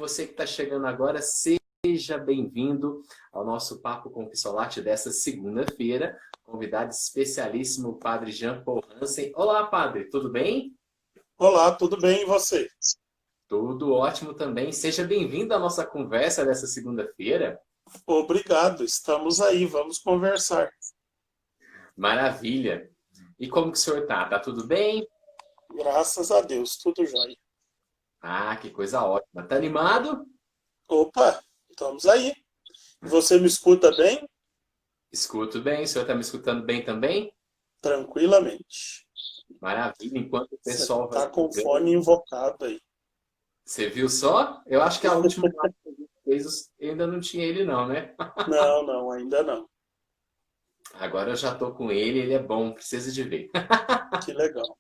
você que está chegando agora, seja bem-vindo ao nosso Papo com Psolati dessa segunda-feira. Convidado especialíssimo, o Padre Jean Paul Hansen. Olá, Padre, tudo bem? Olá, tudo bem e você? Tudo ótimo também. Seja bem-vindo à nossa conversa dessa segunda-feira. Obrigado, estamos aí, vamos conversar. Maravilha. E como que o senhor tá? Tá tudo bem? Graças a Deus, tudo jóia. Ah, que coisa ótima. Tá animado? Opa, estamos aí. Você me escuta bem? Escuto bem. O senhor tá me escutando bem também? Tranquilamente. Maravilha. Enquanto o Você pessoal vai está com o chegando. fone invocado aí. Você viu só? Eu acho que a última live que a gente fez, eu ainda não tinha ele não, né? Não, não, ainda não. Agora eu já tô com ele é bom, precisa de ver. Que legal.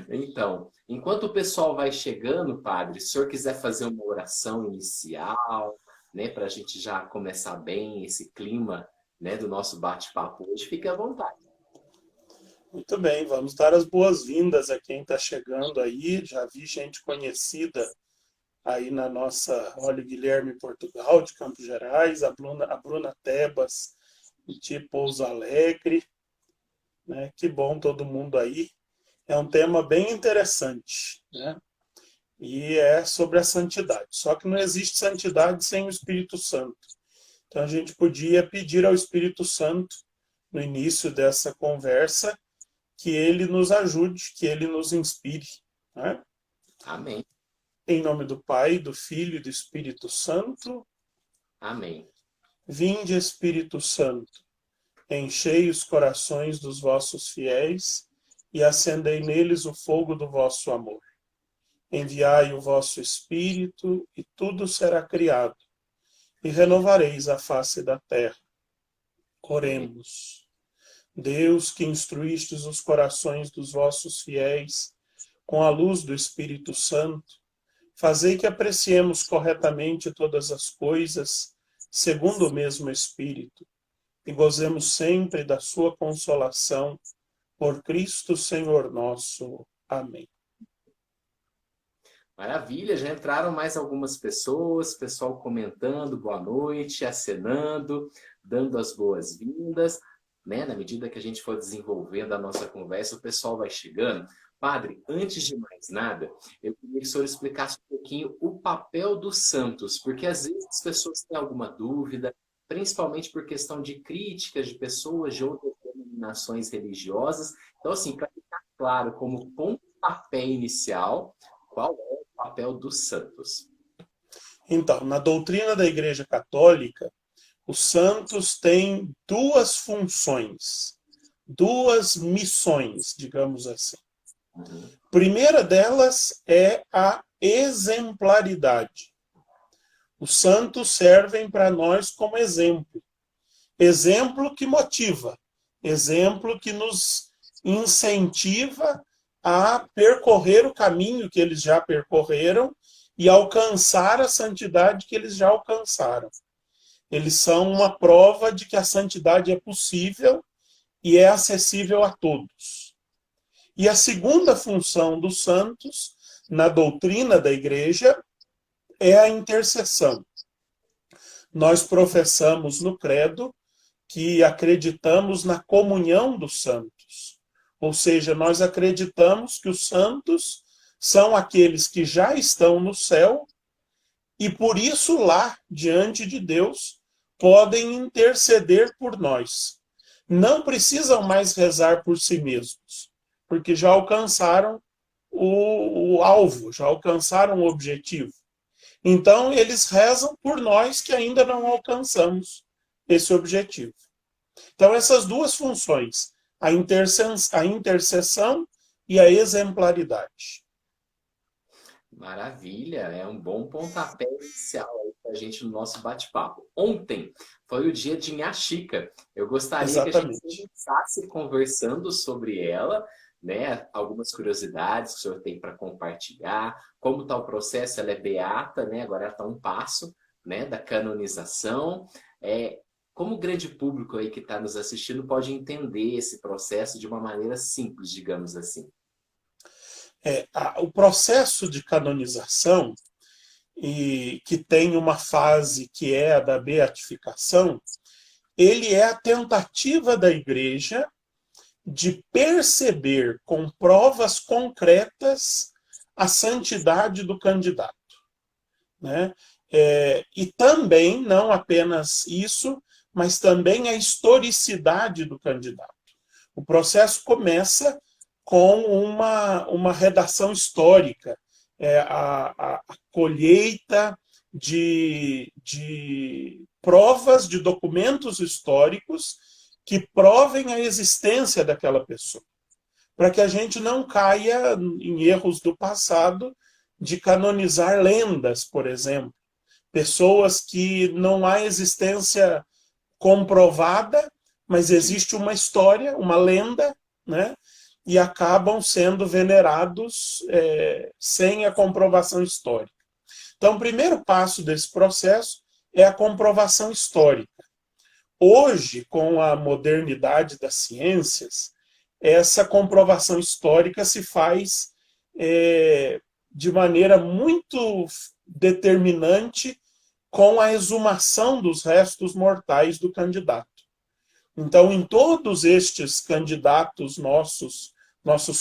Então, enquanto o pessoal vai chegando, padre, se o senhor quiser fazer uma oração inicial, né, para a gente já começar bem esse clima, né, do nosso bate-papo hoje, fique à vontade. Muito bem, vamos dar as boas-vindas a quem está chegando aí. Já vi gente conhecida aí na nossa Olha Guilherme Portugal, de Campos Gerais, a Bruna Tebas, de Pouso Alegre, né? Que bom todo mundo aí. É um tema bem interessante, né? E é sobre a santidade. Só que não existe santidade sem o Espírito Santo. Então a gente podia pedir ao Espírito Santo, no início dessa conversa, que ele nos ajude, que ele nos inspire, né? Amém. Em nome do Pai, do Filho e do Espírito Santo. Amém. Vinde, Espírito Santo, enchei os corações dos vossos fiéis e acendei neles o fogo do vosso amor. Enviai o vosso Espírito, e tudo será criado, e renovareis a face da terra. Amém. Oremos. Deus, que instruístes os corações dos vossos fiéis com a luz do Espírito Santo, fazei que apreciemos corretamente todas as coisas, segundo o mesmo Espírito, e gozemos sempre da sua consolação. Por Cristo Senhor nosso. Amém. Maravilha, já entraram mais algumas pessoas, pessoal comentando boa noite, acenando, dando as boas-vindas, né? Na medida que a gente for desenvolvendo a nossa conversa, o pessoal vai chegando. Padre, antes de mais nada, eu queria que o senhor explicasse um pouquinho o papel dos santos, porque às vezes as pessoas têm alguma dúvida, principalmente por questão de críticas de pessoas de outras denominações religiosas. Então, assim, para ficar claro como pontapé inicial, qual é o papel dos santos? Então, na doutrina da Igreja Católica, os santos têm duas funções, duas missões, digamos assim. Uhum. A primeira delas é a exemplaridade. Os santos servem para nós como exemplo. Exemplo que motiva, exemplo que nos incentiva a percorrer o caminho que eles já percorreram e alcançar a santidade que eles já alcançaram. Eles são uma prova de que a santidade é possível e é acessível a todos. E a segunda função dos santos, na doutrina da Igreja, é a intercessão. Nós professamos no credo que acreditamos na comunhão dos santos. Ou seja, nós acreditamos que os santos são aqueles que já estão no céu e por isso lá, diante de Deus, podem interceder por nós. Não precisam mais rezar por si mesmos, porque já alcançaram o alvo, já alcançaram o objetivo. Então, eles rezam por nós que ainda não alcançamos esse objetivo. Então, essas duas funções, a intercessão e a exemplaridade. Maravilha, é um bom pontapé inicial para a gente no nosso bate-papo. Ontem foi o dia de Inha Chica. Eu gostaria que a gente Exatamente. começasse conversando sobre ela, né? Algumas curiosidades que o senhor tem para compartilhar, como está o processo, ela é beata, né? Agora ela está um passo, né, da canonização. Como o grande público aí que está nos assistindo pode entender esse processo de uma maneira simples, digamos assim. O processo de canonização, e que tem uma fase que é a da beatificação, ele é a tentativa da igreja de perceber com provas concretas a santidade do candidato, né? E também, não apenas isso, mas também a historicidade do candidato. O processo começa com uma redação histórica, a colheita de provas, de documentos históricos que provem a existência daquela pessoa, para que a gente não caia em erros do passado de canonizar lendas, por exemplo. Pessoas que não há existência comprovada, mas existe uma história, uma lenda, né? E acabam sendo venerados sem a comprovação histórica. Então, o primeiro passo desse processo é a comprovação histórica. Hoje, com a modernidade das ciências, essa comprovação histórica se faz de maneira muito determinante com a exumação dos restos mortais do candidato. Então, em todos estes candidatos nossos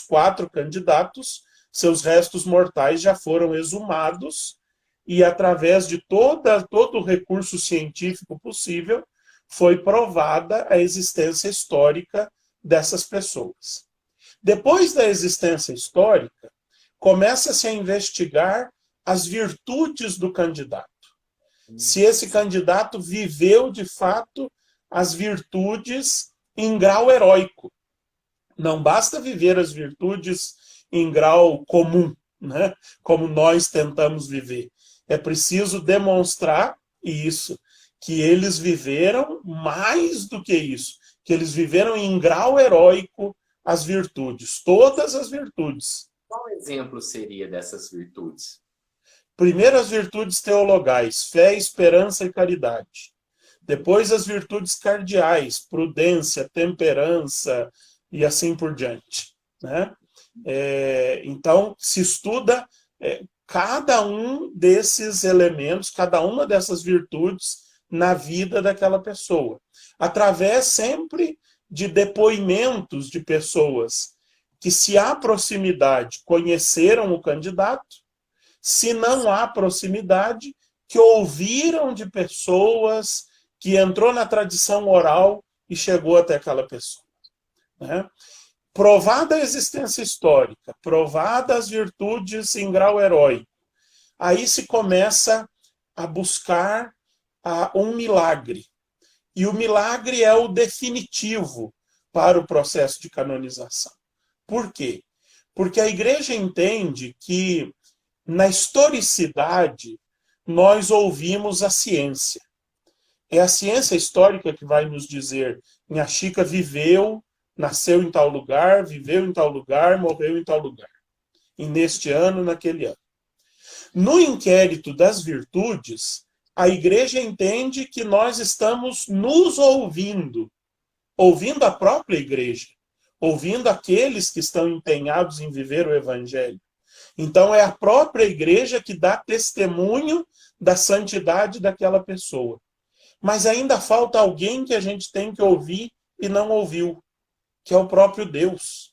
4 candidatos, seus restos mortais já foram exumados e, através de todo o recurso científico possível, foi provada a existência histórica dessas pessoas. Depois da existência histórica, começa-se a investigar as virtudes do candidato. Se esse candidato viveu, de fato, as virtudes em grau heróico. Não basta viver as virtudes em grau comum, né? Como nós tentamos viver. É preciso demonstrar isso, que eles viveram mais do que isso, que eles viveram em grau heróico as virtudes, todas as virtudes. Qual exemplo seria dessas virtudes? Primeiro, as virtudes teologais, fé, esperança e caridade. Depois, as virtudes cardeais, prudência, temperança e assim por diante, né? Então, se estuda cada um desses elementos, cada uma dessas virtudes na vida daquela pessoa, através sempre de depoimentos de pessoas que, se há proximidade, conheceram o candidato, se não há proximidade, que ouviram de pessoas, que entrou na tradição oral e chegou até aquela pessoa, né? Provada a existência histórica, provada as virtudes em grau heróico, aí se começa a buscar um milagre. E o milagre é o definitivo para o processo de canonização. Por quê? Porque a igreja entende que na historicidade nós ouvimos a ciência. É a ciência histórica que vai nos dizer: Minha Chica viveu, nasceu em tal lugar, viveu em tal lugar, morreu em tal lugar. E neste ano, naquele ano. No inquérito das virtudes, a igreja entende que nós estamos nos ouvindo a própria igreja, ouvindo aqueles que estão empenhados em viver o evangelho. Então, é a própria igreja que dá testemunho da santidade daquela pessoa. Mas ainda falta alguém que a gente tem que ouvir e não ouviu, que é o próprio Deus.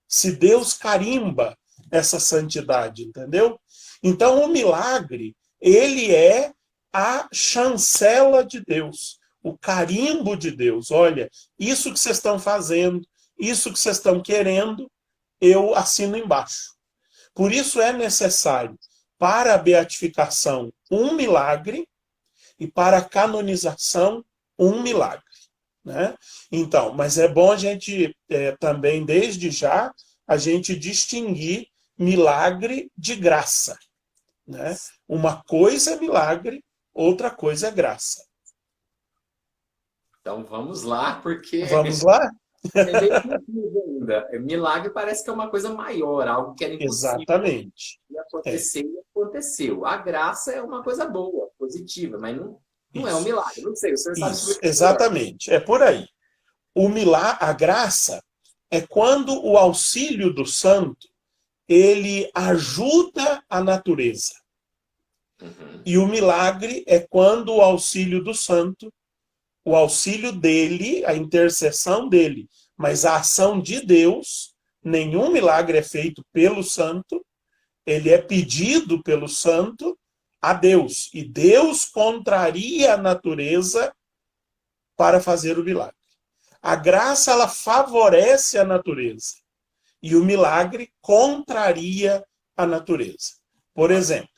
Se Deus carimba essa santidade, entendeu? Então, o milagre, ele é a chancela de Deus, o carimbo de Deus. Olha, isso que vocês estão fazendo, isso que vocês estão querendo, eu assino embaixo. Por isso é necessário, para a beatificação, um milagre, e para a canonização, um milagre, né? Então, mas é bom a gente também, desde já, a gente distinguir milagre de graça, né? Uma coisa é milagre, outra coisa é graça. Então vamos lá, porque Vamos lá? é bem confuso ainda. Milagre parece que é uma coisa maior, algo que era impossível Exatamente. de acontecer e aconteceu. A graça é uma coisa boa, positiva, mas não é um Isso. milagre. Não sei, o senhor sabe Isso, explicar melhor. exatamente. É por aí. A graça é quando o auxílio do santo ele ajuda a natureza. Uhum. E o milagre é quando o auxílio do santo, o auxílio dele, a intercessão dele, mas a ação de Deus, nenhum milagre é feito pelo santo, ele é pedido pelo santo a Deus. E Deus contraria a natureza para fazer o milagre. A graça, ela favorece a natureza. E o milagre contraria a natureza. Por exemplo,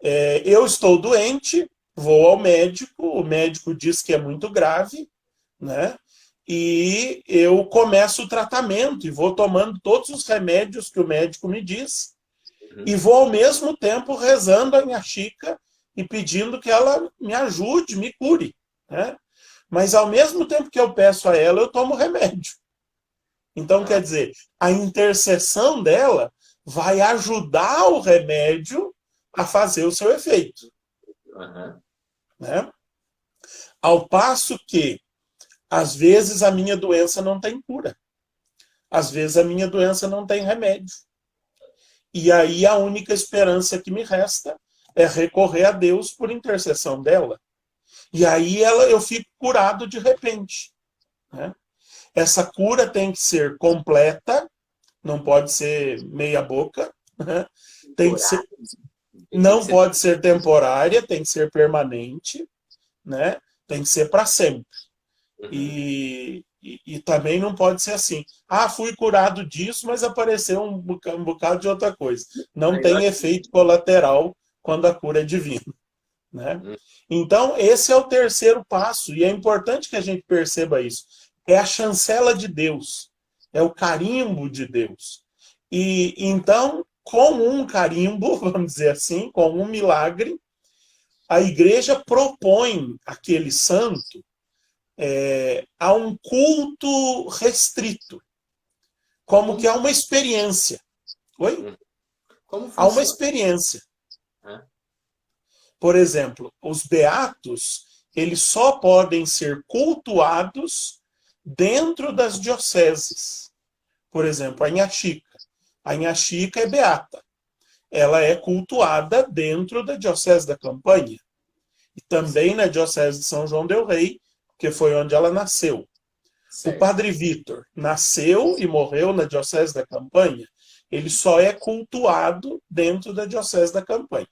é, eu estou doente, vou ao médico, o médico diz que é muito grave, né? E eu começo o tratamento e vou tomando todos os remédios que o médico me diz e Uhum. vou ao mesmo tempo rezando a minha Chica e pedindo que ela me ajude, me cure, né? Mas ao mesmo tempo que eu peço a ela, eu tomo remédio. Então, quer Ah, dizer, a intercessão dela vai ajudar o remédio a fazer o seu efeito, aham. né? Ao passo que, às vezes, a minha doença não tem cura. Às vezes, a minha doença não tem remédio. E aí, a única esperança que me resta é recorrer a Deus por intercessão dela. E aí, eu fico curado de repente, né? Essa cura tem que ser completa, não pode ser meia boca, né? Tem que ser, Temporário. Tem que não ser. pode ser temporária, tem que ser permanente, né? Tem que ser para sempre. Uhum. E também não pode ser assim. Ah, fui curado disso, mas apareceu um bocado de outra coisa. Não Aí eu tem acho efeito colateral quando a cura é divina, né? que- Então, esse é o terceiro passo, e é importante que a gente perceba isso. É a chancela de Deus, é o carimbo de Deus. E então, com um carimbo, vamos dizer assim, com um milagre, a igreja propõe aquele santo a um culto restrito, como que Como, a uma experiência. Oi? uhum. Como A uma funciona? experiência. Né? Por exemplo, os beatos, eles só podem ser cultuados dentro das dioceses. Por exemplo, a Inhaxica. A Inhaxica é beata. Ela é cultuada dentro da diocese da Campanha e também na diocese de São João del Rei, que foi onde ela nasceu. O Certo. Padre Vítor nasceu e morreu na diocese da Campanha. Ele só é cultuado dentro da diocese da Campanha.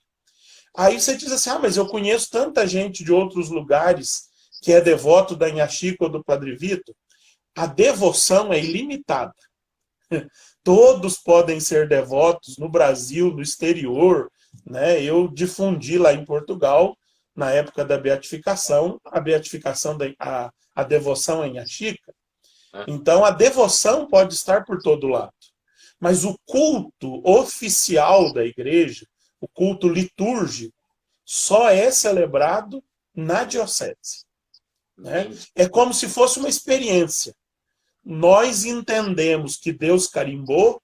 Aí você diz assim, ah, mas eu conheço tanta gente de outros lugares que é devoto da Inhaxica ou do Padre Vítor. A devoção é ilimitada. Todos podem ser devotos no Brasil, no exterior, né? Eu difundi lá em Portugal, na época da beatificação, a devoção em Inhaxica. Né? Então, a devoção pode estar por todo lado. Mas o culto oficial da igreja, o culto litúrgico, só é celebrado na diocese, né? Entendi. É como se fosse uma experiência. Nós entendemos que Deus carimbou,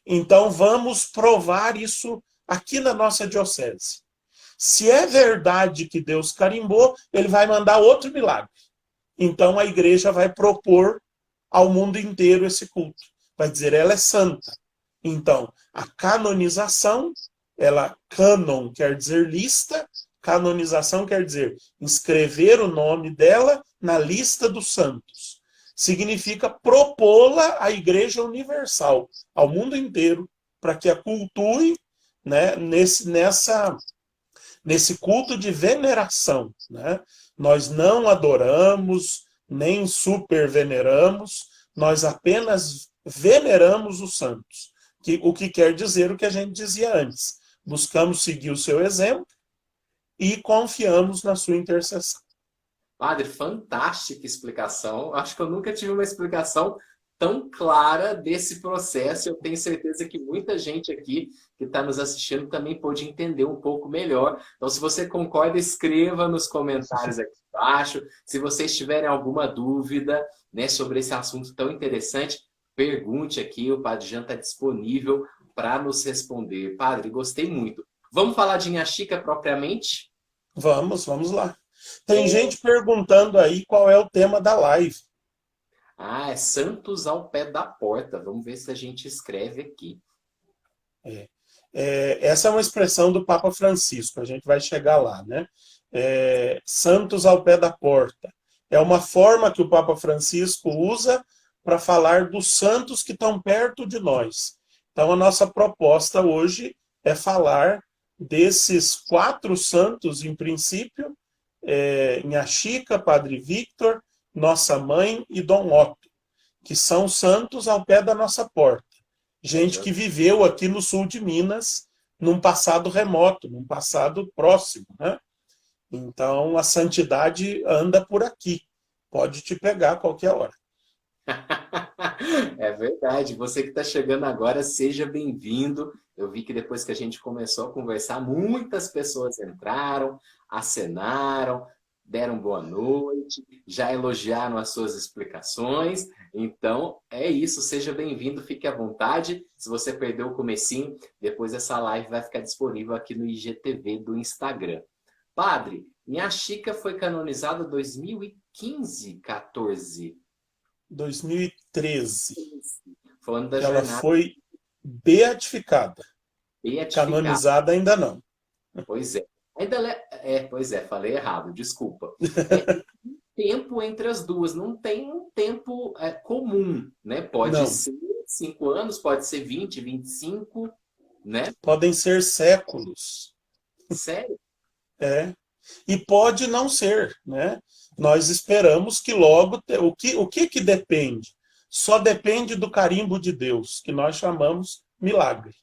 então vamos provar isso aqui na nossa diocese. Se é verdade que Deus carimbou, ele vai mandar outro milagre. Então a igreja vai propor ao mundo inteiro esse culto. Vai dizer, ela é santa. Então, a canonização, cânon quer dizer lista, canonização quer dizer inscrever o nome dela na lista dos santos. Significa propô-la à Igreja Universal, ao mundo inteiro, para que a cultue, né, nesse culto de veneração. Né? Nós não adoramos, nem superveneramos, nós apenas veneramos os santos. O que quer dizer o que a gente dizia antes. Buscamos seguir o seu exemplo e confiamos na sua intercessão. Padre, fantástica explicação. Acho que eu nunca tive uma explicação tão clara desse processo. Eu tenho certeza que muita gente aqui que está nos assistindo também pôde entender um pouco melhor. Então, se você concorda, escreva nos comentários aqui embaixo. Se vocês tiverem alguma dúvida, né, sobre esse assunto tão interessante, pergunte aqui. O Padre Jean está disponível para nos responder. Padre, gostei muito. Vamos falar de Inha Chica propriamente? Vamos lá. Tem gente perguntando aí qual é o tema da live. Ah, é Santos ao pé da porta. Vamos ver se a gente escreve aqui. Essa é uma expressão do Papa Francisco, a gente vai chegar lá, né? Santos ao pé da porta. É uma forma que o Papa Francisco usa para falar dos santos que estão perto de nós. Então, a nossa proposta hoje é falar desses 4 santos, em princípio, Nhã Chica, Padre Victor, Nossa Mãe e Dom Otto, que são santos ao pé da nossa porta. Gente que viveu aqui no sul de Minas, num passado remoto, num passado próximo, né? Então, a santidade anda por aqui. Pode te pegar a qualquer hora. É verdade. Você que está chegando agora, seja bem-vindo. Eu vi que depois que a gente começou a conversar, muitas pessoas entraram, acenaram, deram boa noite, já elogiaram as suas explicações. Então, é isso. Seja bem-vindo, fique à vontade. Se você perdeu o comecinho, depois essa live vai ficar disponível aqui no IGTV do Instagram. Padre, Nhã Chica foi canonizada em 2015, 14. 2013. Falando da Ela jornada foi beatificada. beatificada. Canonizada ainda não. Pois é. Pois é, falei errado, desculpa. Tempo entre as duas, não tem um tempo comum, né? Pode Não. ser 5 anos, pode ser 20, 25, né? Podem ser séculos. Sério? E pode não ser, né? Nós esperamos que logo... O que depende? Só depende do carimbo de Deus, que nós chamamos milagre.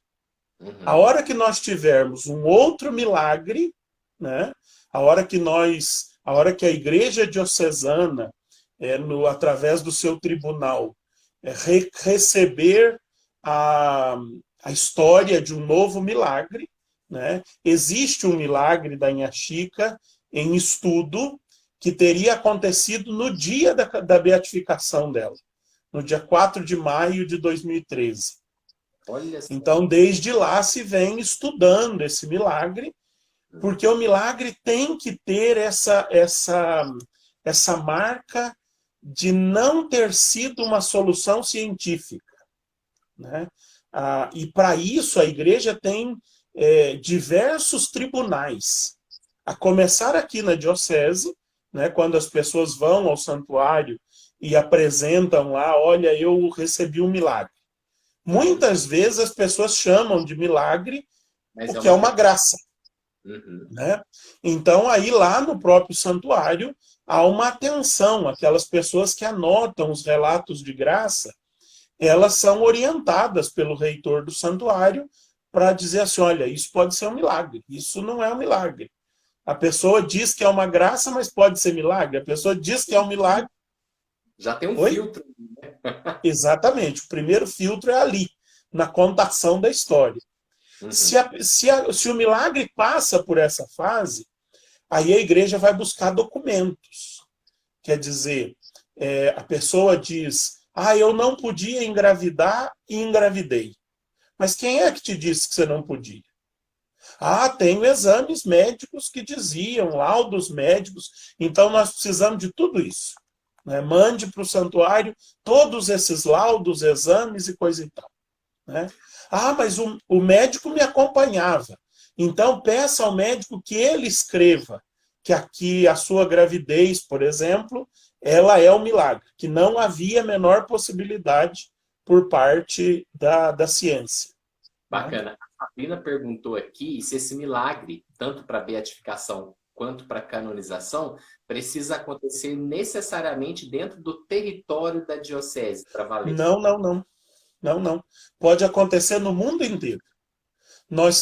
Uhum. A hora que nós tivermos um outro milagre, né? A hora que a Igreja Diocesana, através do seu tribunal, receber a história de um novo milagre, né? Existe um milagre da Nhã Chica em estudo que teria acontecido no dia da beatificação dela, no dia 4 de maio de 2013. Olha só. Então, desde lá se vem estudando esse milagre, porque o milagre tem que ter essa marca de não ter sido uma solução científica, né? E para isso a igreja tem diversos tribunais, a começar aqui na diocese, né, quando as pessoas vão ao santuário e apresentam lá, olha, eu recebi um milagre. Muitas vezes as pessoas chamam de milagre porque é uma graça. Uhum. Né? Então, aí lá no próprio santuário, há uma atenção. Aquelas pessoas que anotam os relatos de graça, elas são orientadas pelo reitor do santuário para dizer assim, olha, isso pode ser um milagre, isso não é um milagre. A pessoa diz que é uma graça, mas pode ser milagre. A pessoa diz que é um milagre. Já tem um Oi? filtro. Exatamente. O primeiro filtro é ali, na contação da história. Uhum. Se o milagre passa por essa fase, aí a igreja vai buscar documentos. Quer dizer, a pessoa diz, eu não podia engravidar e engravidei. Mas quem é que te disse que você não podia? Tenho exames médicos que diziam, laudos médicos, então nós precisamos de tudo isso. Né? Mande para o santuário todos esses laudos, exames e coisa e tal. Né? Mas o médico me acompanhava. Então peça ao médico que ele escreva que aqui a sua gravidez, por exemplo, ela é um milagre, que não havia a menor possibilidade por parte da ciência. Bacana. A Sabrina perguntou aqui se esse milagre, tanto para beatificação quanto para canonização, precisa acontecer necessariamente dentro do território da diocese para valer. Não. Pode acontecer no mundo inteiro.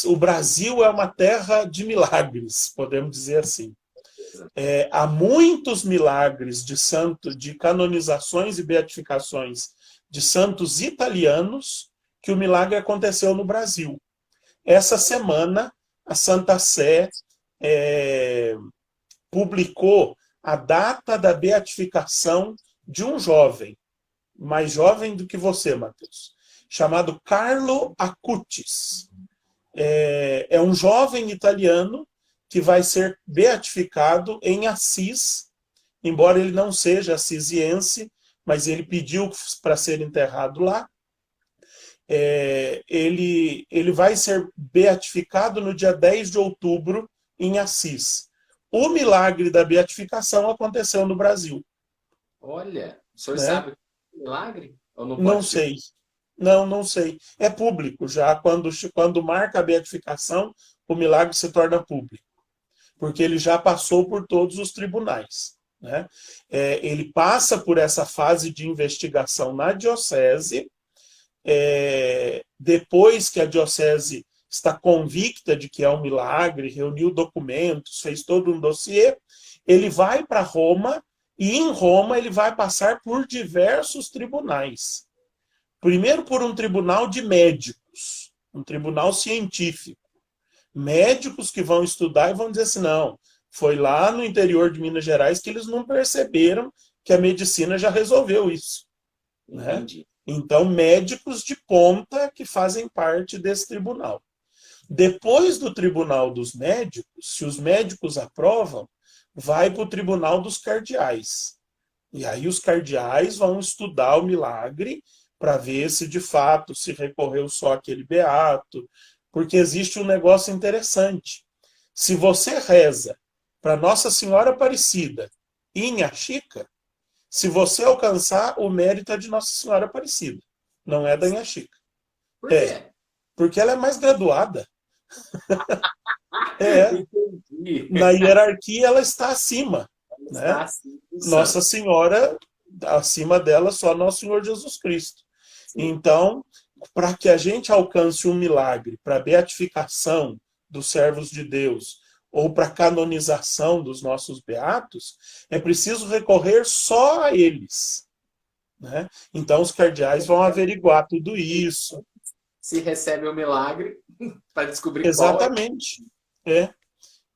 O Brasil é uma terra de milagres, podemos dizer assim. Há muitos milagres de canonizações e beatificações de santos italianos que o milagre aconteceu no Brasil. Essa semana, a Santa Sé publicou a data da beatificação de um jovem, mais jovem do que você, Matheus, chamado Carlo Acutis. É um jovem italiano que vai ser beatificado em Assis, embora ele não seja assisiense, mas ele pediu para ser enterrado lá. ele vai ser beatificado no dia 10 de outubro em Assis. O milagre da beatificação aconteceu no Brasil. Olha, o senhor Né? sabe o milagre? Ou não Não pode dizer? sei. Não sei. É público já. Quando marca a beatificação, o milagre se torna público. Porque ele já passou por todos os tribunais. Né? Ele passa por essa fase de investigação na diocese. Depois que a diocese está convicta de que é um milagre, reuniu documentos, fez todo um dossiê, ele vai para Roma e em Roma ele vai passar por diversos tribunais. Primeiro por um tribunal de médicos, um tribunal científico. Médicos que vão estudar e vão dizer assim, não, foi lá no interior de Minas Gerais que eles não perceberam que a medicina já resolveu isso. Né? Entendi. Então, médicos de ponta que fazem parte desse tribunal. Depois do tribunal dos médicos, se os médicos aprovam, vai para o tribunal dos cardeais. E aí os cardeais vão estudar o milagre para ver se de fato se recorreu só aquele beato, porque existe um negócio interessante. Se você reza para Nossa Senhora Aparecida em Inhaxica, se você alcançar, o mérito é de Nossa Senhora Aparecida, não é da Inhaxica. Por quê? Porque ela é mais graduada. Entendi. Na hierarquia ela está acima. Está Né? assim, Nossa Senhora, acima dela, só Nosso Senhor Jesus Cristo. Sim. Então, para que a gente alcance um milagre, para a beatificação dos servos de Deus, ou para a canonização dos nossos beatos, é preciso recorrer só a eles. Né? Então, os cardeais vão averiguar tudo isso. Se recebe o milagre, para descobrir Exatamente.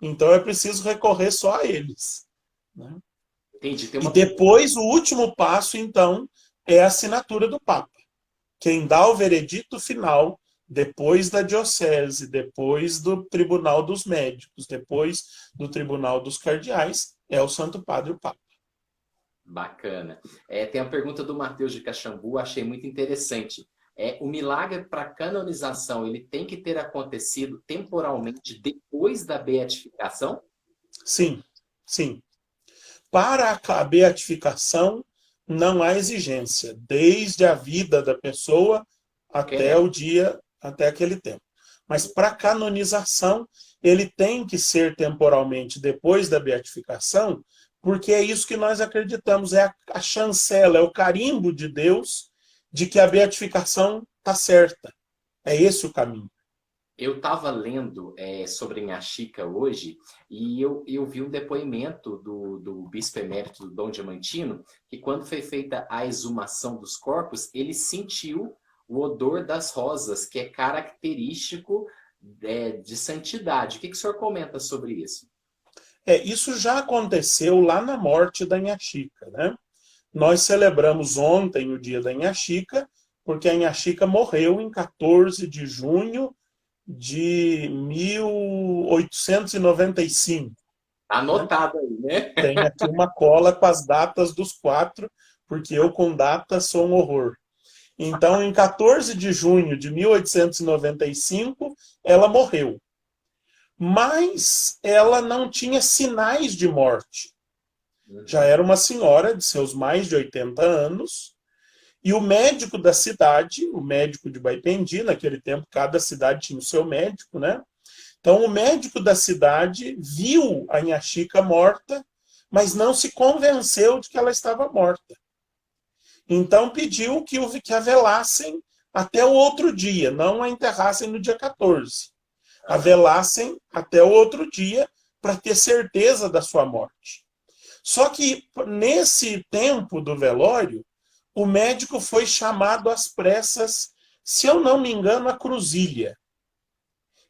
Então, é preciso recorrer só a eles. Né? Entendi. Tem E uma... depois, o último passo, então, é a assinatura do Papa. Quem dá o veredito final, depois da diocese, depois do tribunal dos médicos, depois do tribunal dos cardeais, é o Santo Padre, o Papa. Bacana. Tem a pergunta do Mateus de Caxambu, achei muito interessante. O milagre para canonização, ele tem que ter acontecido temporalmente depois da beatificação? Sim, sim. Para a beatificação, não há exigência, desde a vida da pessoa até o dia, até aquele tempo. Mas para a canonização, ele tem que ser temporalmente depois da beatificação, porque é isso que nós acreditamos, é a chancela, é o carimbo de Deus de que a beatificação está certa. É esse o caminho. Eu estava lendo sobre Inhaxica hoje e eu vi um depoimento do bispo emérito do Dom Diamantino, que quando foi feita a exumação dos corpos, ele sentiu o odor das rosas, que é característico de santidade. O que o senhor comenta sobre isso? Isso já aconteceu lá na morte da Inhaxica, né? Nós celebramos ontem o dia da Inhaxica, porque a Inhaxica morreu em 14 de junho de 1895. Anotado aí, né? Tem aqui uma cola com as datas dos 4, porque eu com datas sou um horror. Então, em 14 de junho de 1895, ela morreu. Mas ela não tinha sinais de morte. Já era uma senhora de seus mais de 80 anos, e o médico da cidade, o médico de Baipendi, naquele tempo cada cidade tinha o seu médico, né? Então o médico da cidade viu a Inhaxica morta, mas não se convenceu de que ela estava morta. Então pediu que a velassem até o outro dia, não a enterrassem no dia 14. A velassem até o outro dia para ter certeza da sua morte. Só que nesse tempo do velório, o médico foi chamado às pressas, se eu não me engano, a Cruzília.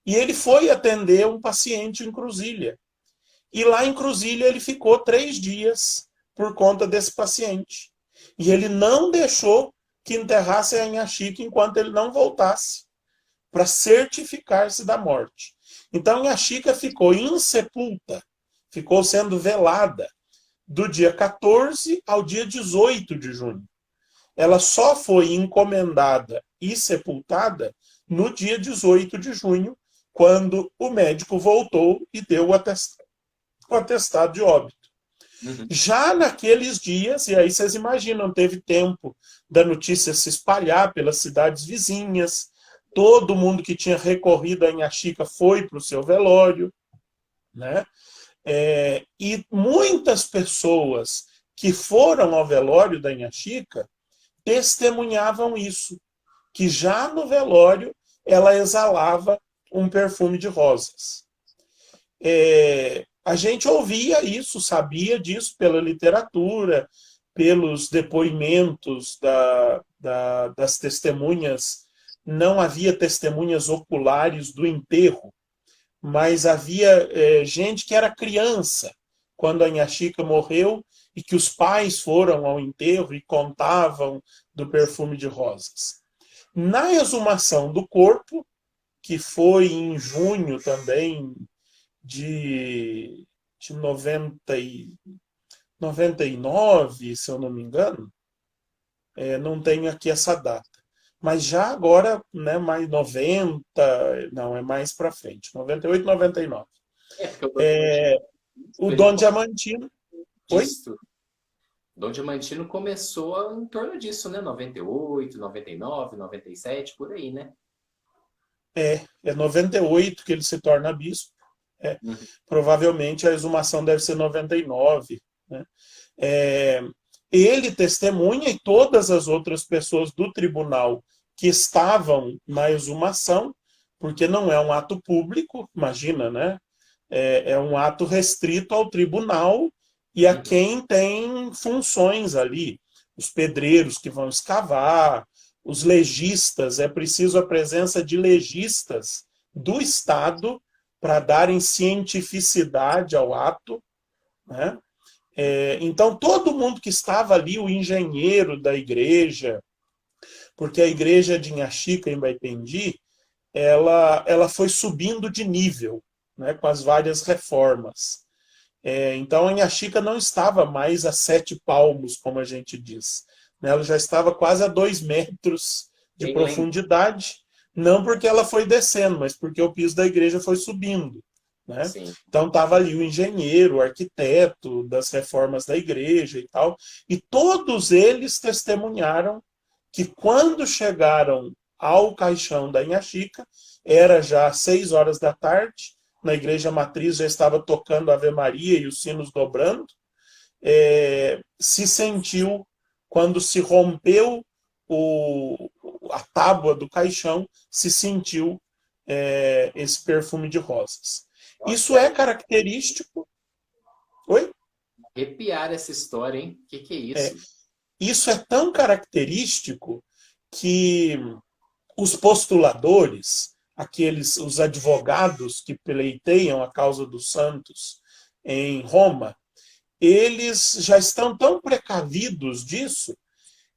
E ele foi atender um paciente em Cruzília. E lá em Cruzília ele ficou 3 dias por conta desse paciente. E ele não deixou que enterrassem a Inhaxica enquanto ele não voltasse, para certificar-se da morte. Então Inhaxica ficou insepulta, ficou sendo velada do dia 14 ao dia 18 de junho. ela só foi encomendada e sepultada no dia 18 de junho, quando o médico voltou e deu o atestado de óbito. Uhum. Já naqueles dias, e aí vocês imaginam, teve tempo da notícia se espalhar pelas cidades vizinhas, todo mundo que tinha recorrido a Inhaxica foi para o seu velório, né? E muitas pessoas que foram ao velório da Inhaxica testemunhavam isso, que já no velório ela exalava um perfume de rosas. A gente ouvia isso, sabia disso pela literatura, pelos depoimentos das testemunhas. Não havia testemunhas oculares do enterro, mas havia gente que era criança quando a Inhaxica morreu e que os pais foram ao enterro e contavam do perfume de rosas. Na exumação do corpo, que foi em junho também de 99, se eu não me engano, não tenho aqui essa data. Mas já agora, né, mais 90, não, é mais para frente, 98, 99. Porque O Dom Diamantino. Oi? Dom Diamantino começou em torno disso, né? 98, 99, 97, por aí, né? É 98 que ele se torna bispo. Uhum. Provavelmente a exumação deve ser 99. Né? Ele testemunha e todas as outras pessoas do tribunal que estavam na exumação, porque não é um ato público, imagina, né? É um ato restrito ao tribunal e a quem tem funções ali. Os pedreiros que vão escavar, os legistas, é preciso a presença de legistas do Estado para darem cientificidade ao ato, né? Então, todo mundo que estava ali, o engenheiro da igreja, porque a igreja de Inhaxica, em Baipendi, ela foi subindo de nível, né, com as várias reformas. Então, a Inhaxica não estava mais a 7 palmos, como a gente diz. Né? Ela já estava quase a 2 metros de profundidade, não porque ela foi descendo, mas porque o piso da igreja foi subindo. Né? Então estava ali o engenheiro, o arquiteto das reformas da igreja e tal, e todos eles testemunharam que quando chegaram ao caixão da Inhaxica, era já 6 horas da tarde, na igreja matriz já estava tocando Ave Maria e os sinos dobrando, se sentiu, quando se rompeu a tábua do caixão, se sentiu esse perfume de rosas. Isso é característico. Oi? Arrepiar essa história, hein? O que é isso? Isso é tão característico que os postuladores, os advogados que pleiteiam a causa dos santos em Roma, eles já estão tão precavidos disso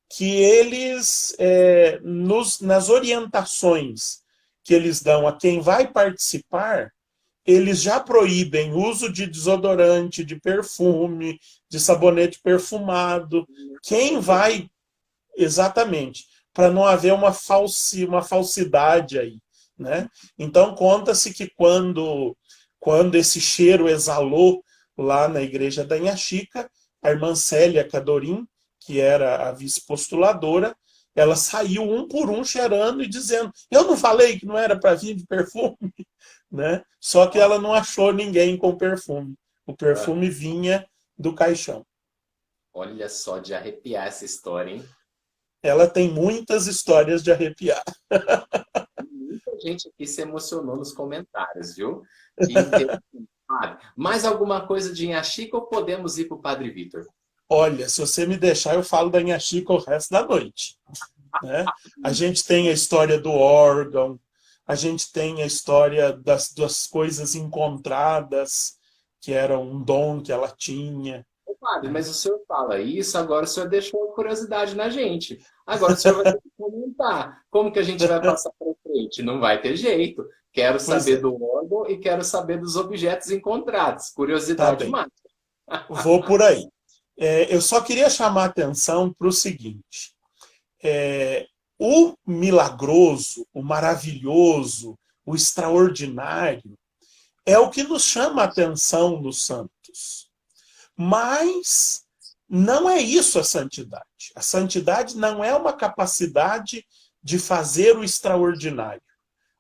que eles, nas orientações que eles dão a quem vai participar, eles já proíbem o uso de desodorante, de perfume, de sabonete perfumado. Quem vai, exatamente, para não haver uma falsidade aí. Né? Então, conta-se que quando esse cheiro exalou lá na igreja da Inhaxica, a irmã Célia Cadorim, que era a vice-postuladora, ela saiu um por um cheirando e dizendo: eu não falei que não era para vir de perfume? Né? Só que ela não achou ninguém com perfume. O perfume vinha do caixão. Olha só, de arrepiar essa história, hein? Ela tem muitas histórias de arrepiar. Muita gente aqui se emocionou nos comentários, viu? Mais alguma coisa de Inhaxica ou podemos ir para o Padre Vitor? Olha, se você me deixar, eu falo da Inhaxica o resto da noite. Né? A gente tem a história do órgão, a gente tem a história das coisas encontradas, que era um dom que ela tinha. Padre, mas o senhor fala isso, agora o senhor deixou curiosidade na gente. Agora o senhor vai ter que comentar. Como que a gente vai passar para frente? Não vai ter jeito. Quero saber do órgão e quero saber dos objetos encontrados. Curiosidade máxima. Vou por aí. Eu só queria chamar a atenção para o seguinte. O milagroso, o maravilhoso, o extraordinário é o que nos chama a atenção nos santos. Mas não é isso a santidade. A santidade não é uma capacidade de fazer o extraordinário.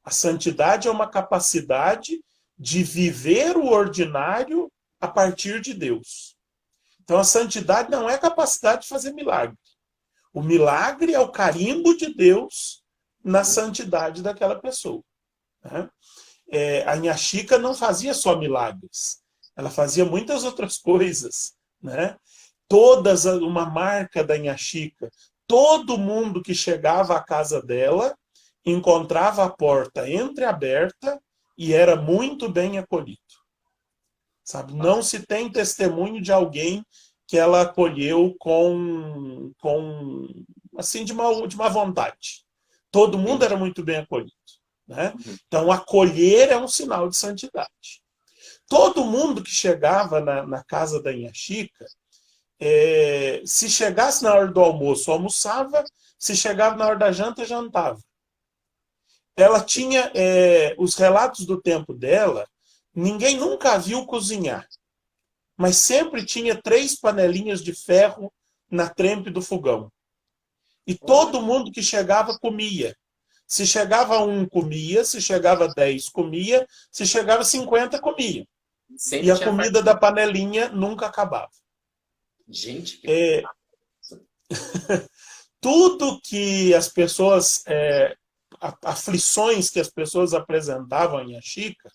A santidade é uma capacidade de viver o ordinário a partir de Deus. Então a santidade não é a capacidade de fazer milagre. O milagre é o carimbo de Deus na santidade daquela pessoa. Né? A Inha Chica não fazia só milagres, ela fazia muitas outras coisas. Né? Uma marca da Inha Chica, todo mundo que chegava à casa dela encontrava a porta entreaberta e era muito bem acolhido. Sabe? Não se tem testemunho de alguém que ela acolheu com assim, de má vontade. Todo mundo era muito bem acolhido. Né? Então, acolher é um sinal de santidade. Todo mundo que chegava na casa da Inha Chica, se chegasse na hora do almoço, almoçava, se chegava na hora da janta, jantava. Ela tinha os relatos do tempo dela, ninguém nunca a viu cozinhar, mas sempre tinha 3 panelinhas de ferro na trempe do fogão. E todo mundo que chegava comia. Se chegava 1, comia. Se chegava 10, comia. Se chegava 50, comia. E a comida da panelinha nunca acabava. Gente, tudo que as pessoas... aflições que as pessoas apresentavam em Inha Chica,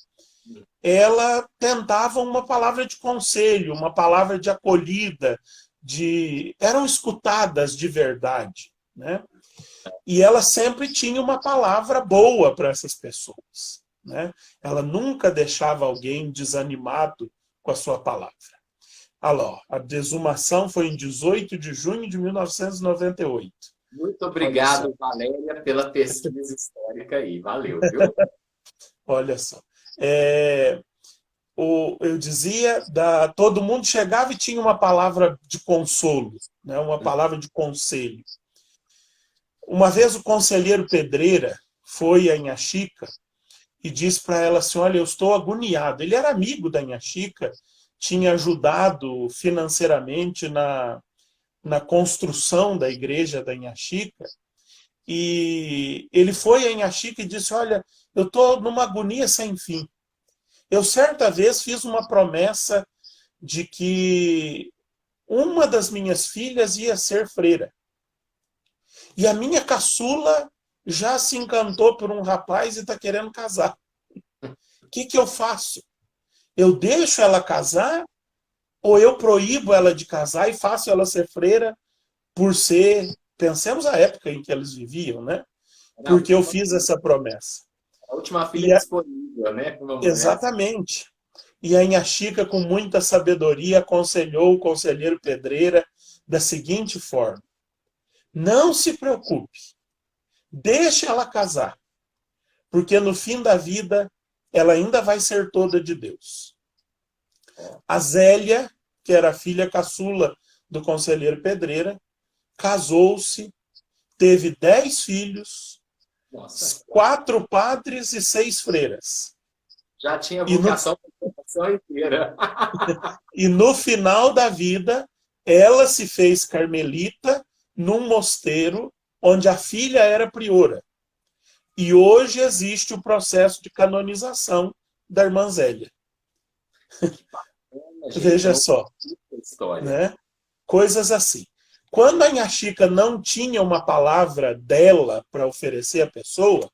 ela tentava uma palavra de conselho, uma palavra de acolhida, eram escutadas de verdade. Né? E ela sempre tinha uma palavra boa para essas pessoas. Né? Ela nunca deixava alguém desanimado com a sua palavra. A desumação foi em 18 de junho de 1998. Muito obrigado, Valéria, pela pesquisa histórica aí. Valeu, viu? Olha só. Eu dizia, todo mundo chegava e tinha uma palavra de consolo, né? Uma palavra de conselho. Uma vez o conselheiro Pedreira foi a Inha Chica e disse para ela assim, olha, eu estou agoniado. Ele era amigo da Inha Chica, tinha ajudado financeiramente na construção da igreja da Inha Chica, e ele foi a Inha Chica e disse, olha, eu estou numa agonia sem fim. Eu certa vez fiz uma promessa de que uma das minhas filhas ia ser freira. E a minha caçula já se encantou por um rapaz e está querendo casar. O que eu faço? Eu deixo ela casar ou eu proíbo ela de casar e faço ela ser freira por ser... Pensemos a época em que eles viviam, né? Porque eu fiz essa promessa. A última filha disponível, né? Exatamente. E a Inha Chica, com muita sabedoria, aconselhou o conselheiro Pedreira da seguinte forma: não se preocupe, deixe ela casar, porque no fim da vida ela ainda vai ser toda de Deus. A Zélia, que era a filha caçula do conselheiro Pedreira, casou-se, teve 10 filhos, Nossa. 4 padres e 6 freiras. Já tinha vocação para a vocação inteira. E no final da vida, ela se fez carmelita num mosteiro onde a filha era priora. E hoje existe o processo de canonização da irmã Zélia. Veja só. Né? Coisas assim. Quando a Inha Chica não tinha uma palavra dela para oferecer à pessoa,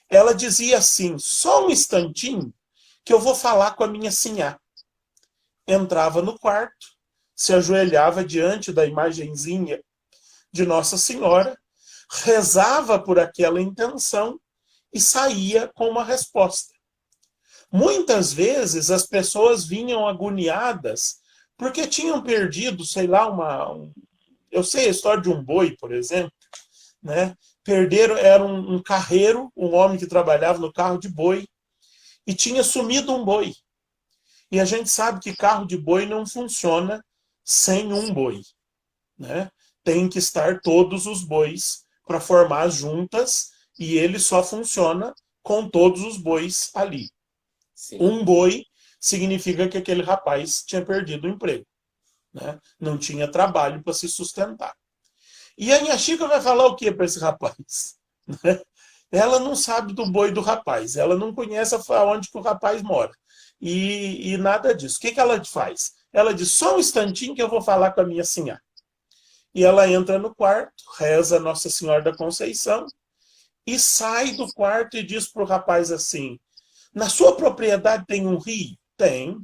ela dizia assim, só um instantinho que eu vou falar com a minha sinhá. Entrava no quarto, se ajoelhava diante da imagenzinha de Nossa Senhora, rezava por aquela intenção e saía com uma resposta. Muitas vezes as pessoas vinham agoniadas porque tinham perdido, sei lá, eu sei a história de um boi, por exemplo, né? Perderam, era um carreiro, um homem que trabalhava no carro de boi, e tinha sumido um boi. E a gente sabe que carro de boi não funciona sem um boi. Né? Tem que estar todos os bois para formar as juntas, e ele só funciona com todos os bois ali. Sim. Um boi significa que aquele rapaz tinha perdido o emprego, né? Não tinha trabalho para se sustentar. E a Inha Chica vai falar o que para esse rapaz? Ela não sabe do boi do rapaz, ela não conhece aonde que o rapaz mora. E nada disso. O que ela faz? Ela diz, só um instantinho que eu vou falar com a minha senhora. E ela entra no quarto, reza Nossa Senhora da Conceição, e sai do quarto e diz para o rapaz assim, na sua propriedade tem um rio? Tem.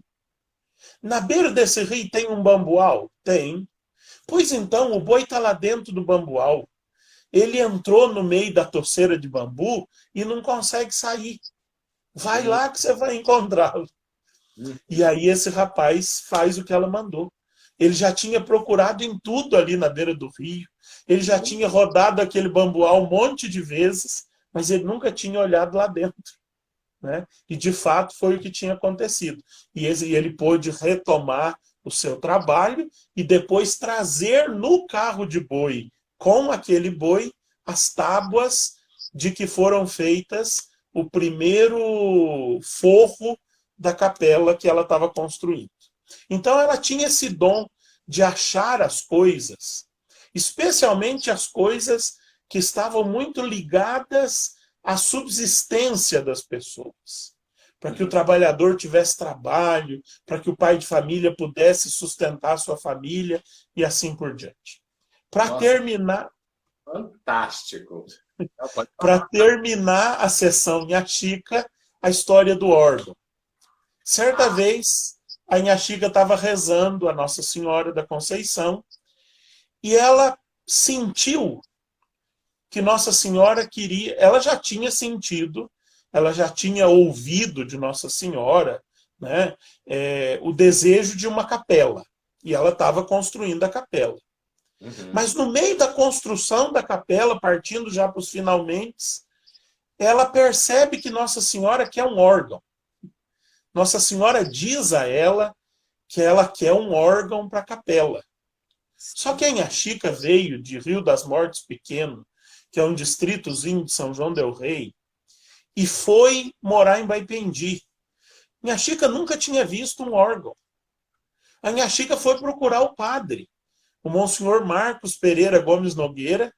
Na beira desse rio tem um bambual? Tem. Pois então, o boi está lá dentro do bambual. Ele entrou no meio da torceira de bambu e não consegue sair. Vai lá que você vai encontrá-lo. E aí esse rapaz faz o que ela mandou. Ele já tinha procurado em tudo ali na beira do rio. Ele já tinha rodado aquele bambual um monte de vezes, mas ele nunca tinha olhado lá dentro. Né? E de fato foi o que tinha acontecido. E ele pôde retomar o seu trabalho e depois trazer no carro de boi, com aquele boi, as tábuas de que foram feitas o primeiro forro da capela que ela estava construindo. Então ela tinha esse dom de achar as coisas, especialmente as coisas que estavam muito ligadas à subsistência das pessoas. Para que o trabalhador tivesse trabalho, para que o pai de família pudesse sustentar a sua família e assim por diante. Para terminar... Fantástico. Para terminar a sessão Inha Chica, a história do órgão. Certa vez, a Inha Chica estava rezando a Nossa Senhora da Conceição e ela sentiu que Nossa Senhora queria... Ela já tinha sentido, ela já tinha ouvido de Nossa Senhora, né, o desejo de uma capela. E ela estava construindo a capela. Mas no meio da construção da capela, partindo já para os finalmente, ela percebe que Nossa Senhora quer um órgão. Nossa Senhora diz a ela que ela quer um órgão para a capela. Só que a Inha Chica veio de Rio das Mortes Pequeno, que é um distritozinho de São João del Rei, e foi morar em Baipendi. Inha Chica nunca tinha visto um órgão. A Inha Chica foi procurar o padre, o Monsenhor Marcos Pereira Gomes Nogueira,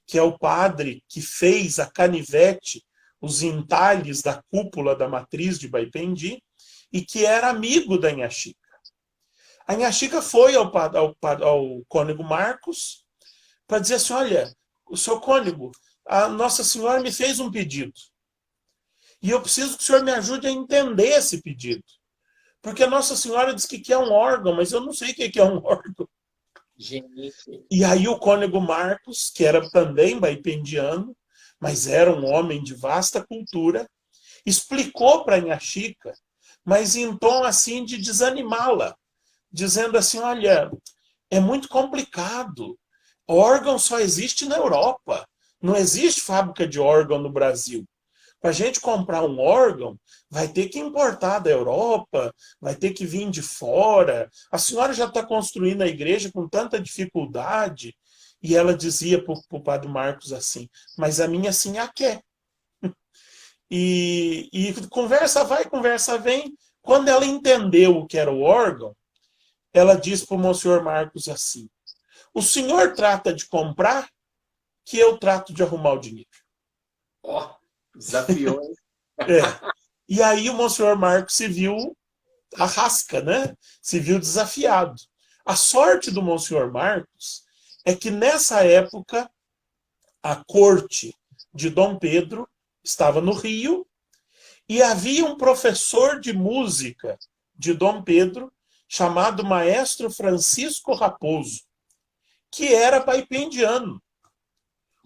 que é o padre que fez a canivete, os entalhes da cúpula da matriz de Baipendi, e que era amigo da Inha Chica. A Inha Chica foi ao cônego Marcos para dizer assim, olha, o seu cônego, a Nossa Senhora me fez um pedido. E eu preciso que o senhor me ajude a entender esse pedido. Porque a Nossa Senhora diz que quer um órgão, mas eu não sei o que é um órgão. Gente. E aí o cônego Marcos, que era também baipendiano, mas era um homem de vasta cultura, explicou para a Inha Chica, mas em tom assim de desanimá-la, dizendo assim, olha, é muito complicado. Órgão só existe na Europa. Não existe fábrica de órgão no Brasil. Para a gente comprar um órgão, vai ter que importar da Europa, vai ter que vir de fora. A senhora já está construindo a igreja com tanta dificuldade. E ela dizia para o padre Marcos assim, mas a minha senhora quer. E conversa vai, conversa vem. Quando ela entendeu o que era o órgão, ela disse para o Monsenhor Marcos assim, o senhor trata de comprar, que eu trato de arrumar o dinheiro. Ó, desafiou, hein? E aí o Monsenhor Marcos se viu à rasca, né? Se viu desafiado. A sorte do Monsenhor Marcos é que nessa época a corte de Dom Pedro estava no Rio e havia um professor de música de Dom Pedro chamado Maestro Francisco Raposo, que era baipendiano.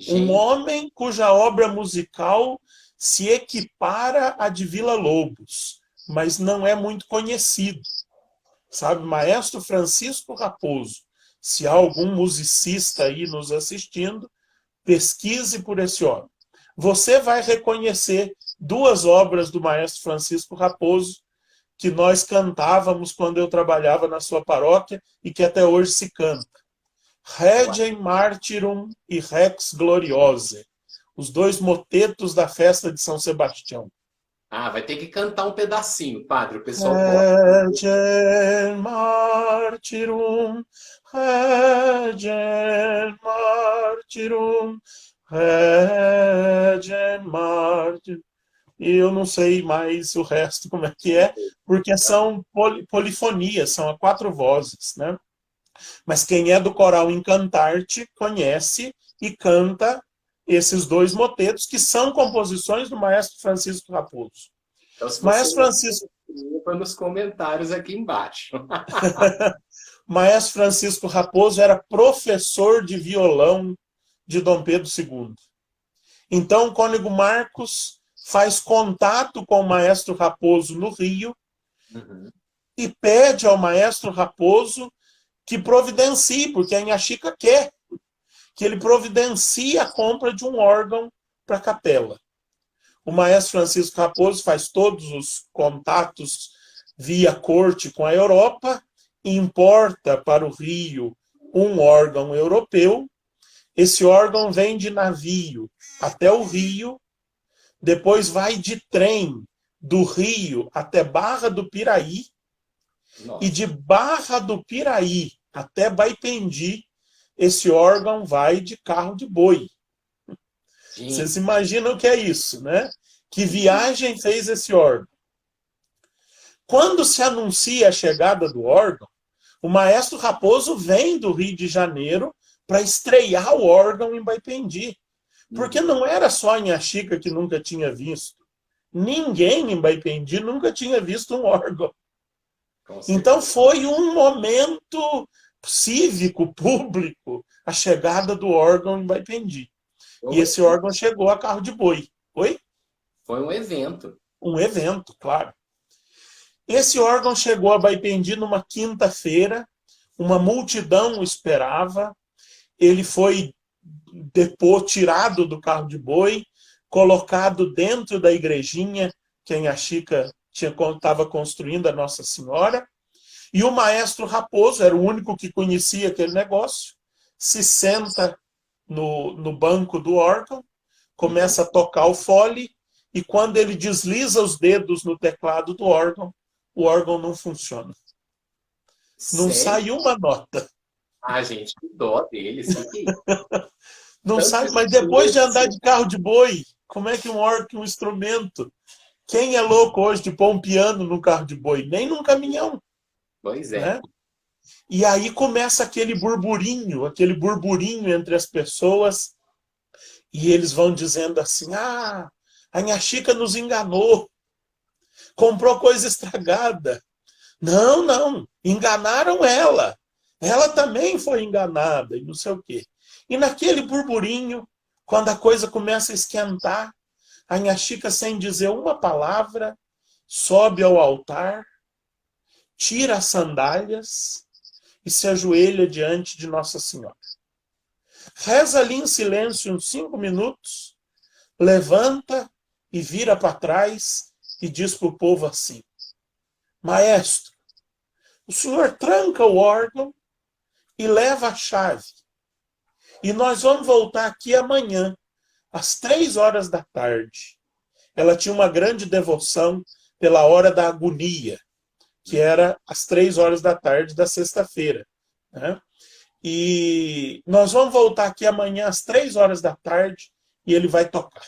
Um homem cuja obra musical se equipara à de Villa-Lobos, mas não é muito conhecido. Sabe, Maestro Francisco Raposo. Se há algum musicista aí nos assistindo, pesquise por esse homem. Você vai reconhecer duas obras do Maestro Francisco Raposo que nós cantávamos quando eu trabalhava na sua paróquia e que até hoje se canta. Regem Martyrum e Rex Gloriose, os dois motetos da festa de São Sebastião. Ah, vai ter que cantar um pedacinho, padre. O pessoal gosta. Regem Martyrum, Regem Martyrum, Regem Martyrum. E eu não sei mais o resto como é que é, porque são polifonias, são a 4 vozes, né? Mas quem é do coral Encantarte conhece e canta esses 2 motetos, que são composições do maestro Francisco Raposo. Então, se você Maestro não Francisco, escreva nos comentários aqui embaixo. Maestro Francisco Raposo era professor de violão de Dom Pedro II. Então, o cônego Marcos faz contato com o maestro Raposo no Rio Uhum. e pede ao maestro Raposo que providencie, porque a Inha Chica quer que ele providencie a compra de um órgão para a capela. O maestro Francisco Raposo faz todos os contatos via corte com a Europa, importa para o Rio um órgão europeu. Esse órgão vem de navio até o Rio, depois vai de trem do Rio até Barra do Piraí, Nossa. e de Barra do Piraí até Baipendi, esse órgão vai de carro de boi. Gente, Vocês imaginam o que é isso, né? Que viagem fez esse órgão? Quando se anuncia a chegada do órgão, o maestro Raposo vem do Rio de Janeiro para estrear o órgão em Baipendi. Porque não era só a Inha Chica que nunca tinha visto. Ninguém em Baipendi nunca tinha visto um órgão. Então foi um momento cívico, público, a chegada do órgão em Baipendi. E esse órgão chegou a carro de boi. Oi? Foi um evento. Um evento, claro. Esse órgão chegou a Baipendi numa quinta-feira, uma multidão o esperava, ele foi tirado do carro de boi, colocado dentro da igrejinha que a Inha Chica estava construindo a Nossa Senhora, e o maestro Raposo, era o único que conhecia aquele negócio, se senta no banco do órgão, começa a tocar o fole, e quando ele desliza os dedos no teclado do órgão, o órgão não funciona. Não sai uma nota. Ah, gente, que dó deles. Não sai, mas depois de andar de carro de boi, como é que um órgão, um instrumento? Quem é louco hoje de pôr um piano no carro de boi? Nem num caminhão. Pois é. Né? E aí começa aquele burburinho entre as pessoas, e eles vão dizendo assim: ah, a Inha Chica nos enganou, comprou coisa estragada. Não, não, enganaram ela. Ela também foi enganada, e não sei o quê. E naquele burburinho, quando a coisa começa a esquentar, a Inha Chica, sem dizer uma palavra, sobe ao altar, tira as sandálias e se ajoelha diante de Nossa Senhora. Reza ali em silêncio uns 5 minutos, levanta e vira para trás e diz para o povo assim: maestro, o senhor tranca o órgão e leva a chave. E nós vamos voltar aqui amanhã, às 3 horas da tarde. Ela tinha uma grande devoção pela hora da agonia, que era às 3 horas da tarde da sexta-feira. Né? E nós vamos voltar aqui amanhã às 3 horas da tarde e ele vai tocar.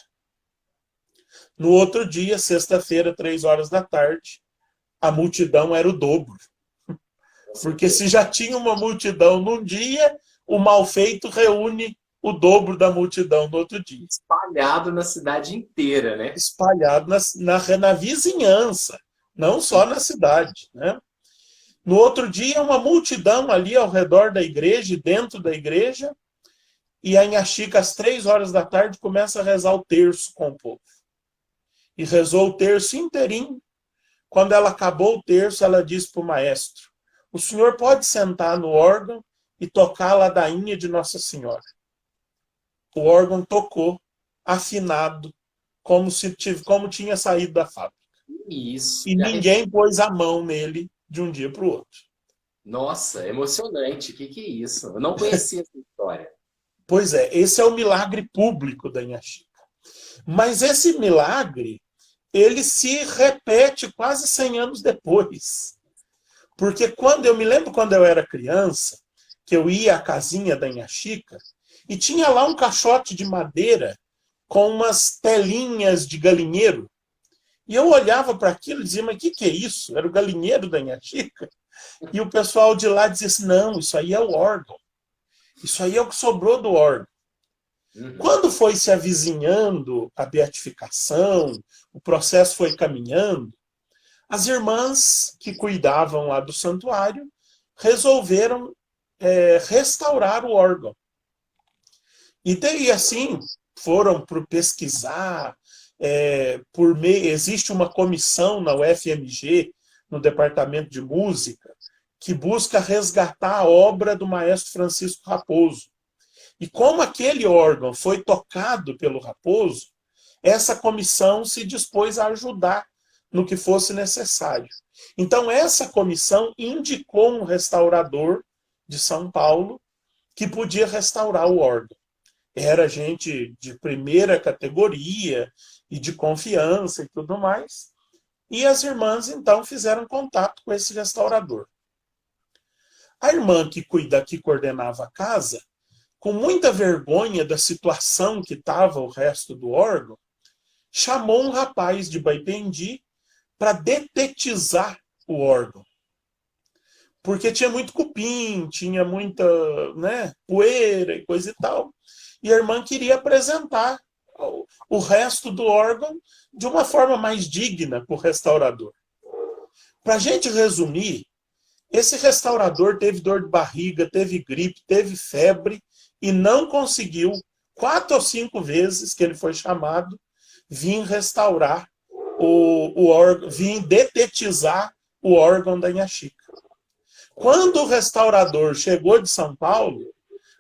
No outro dia, sexta-feira, 3 horas da tarde, a multidão era o dobro. Porque se já tinha uma multidão num dia, o mal feito reúne o dobro da multidão no outro dia. Espalhado na cidade inteira, né? Espalhado na vizinhança, não só na cidade. Né? No outro dia, uma multidão ali ao redor da igreja e dentro da igreja, e a Inha Chica, às 3 horas da tarde, começa a rezar o terço com o povo. E rezou o terço inteirinho. Quando ela acabou o terço, ela disse para o maestro: o senhor pode sentar no órgão e tocar a ladainha de Nossa Senhora. O órgão tocou, afinado, como tinha saído da fábrica. Isso. E ninguém pôs a mão nele de um dia para o outro. Nossa, emocionante. Que é isso? Eu não conhecia essa história. Pois é, esse é o milagre público da Inha Chica. Mas esse milagre, ele se repete quase 100 anos depois. Porque eu me lembro quando eu era criança, que eu ia à casinha da Inha Chica, e tinha lá um caixote de madeira com umas telinhas de galinheiro. E eu olhava para aquilo e dizia, mas o que é isso? Era o galinheiro da Inha Chica? E o pessoal de lá dizia assim, não, isso aí é o órgão. Isso aí é o que sobrou do órgão. Uhum. Quando foi se avizinhando a beatificação, o processo foi caminhando, as irmãs que cuidavam lá do santuário resolveram restaurar o órgão. E daí, assim, foram para pesquisar, existe uma comissão na UFMG, no Departamento de Música, que busca resgatar a obra do maestro Francisco Raposo. E como aquele órgão foi tocado pelo Raposo, essa comissão se dispôs a ajudar no que fosse necessário. Então, essa comissão indicou um restaurador de São Paulo que podia restaurar o órgão. Era gente de primeira categoria e de confiança e tudo mais. E as irmãs, então, fizeram contato com esse restaurador. A irmã que coordenava a casa, com muita vergonha da situação que estava o resto do órgão, chamou um rapaz de Baipendi para detetizar o órgão. Porque tinha muito cupim, tinha muita, né, poeira e coisa e tal. E a irmã queria apresentar o resto do órgão de uma forma mais digna para o restaurador. Para a gente resumir, esse restaurador teve dor de barriga, teve gripe, teve febre e não conseguiu, 4 ou 5 vezes que ele foi chamado, vir restaurar o órgão, vir detetizar o órgão da Inha Chica. Quando o restaurador chegou de São Paulo,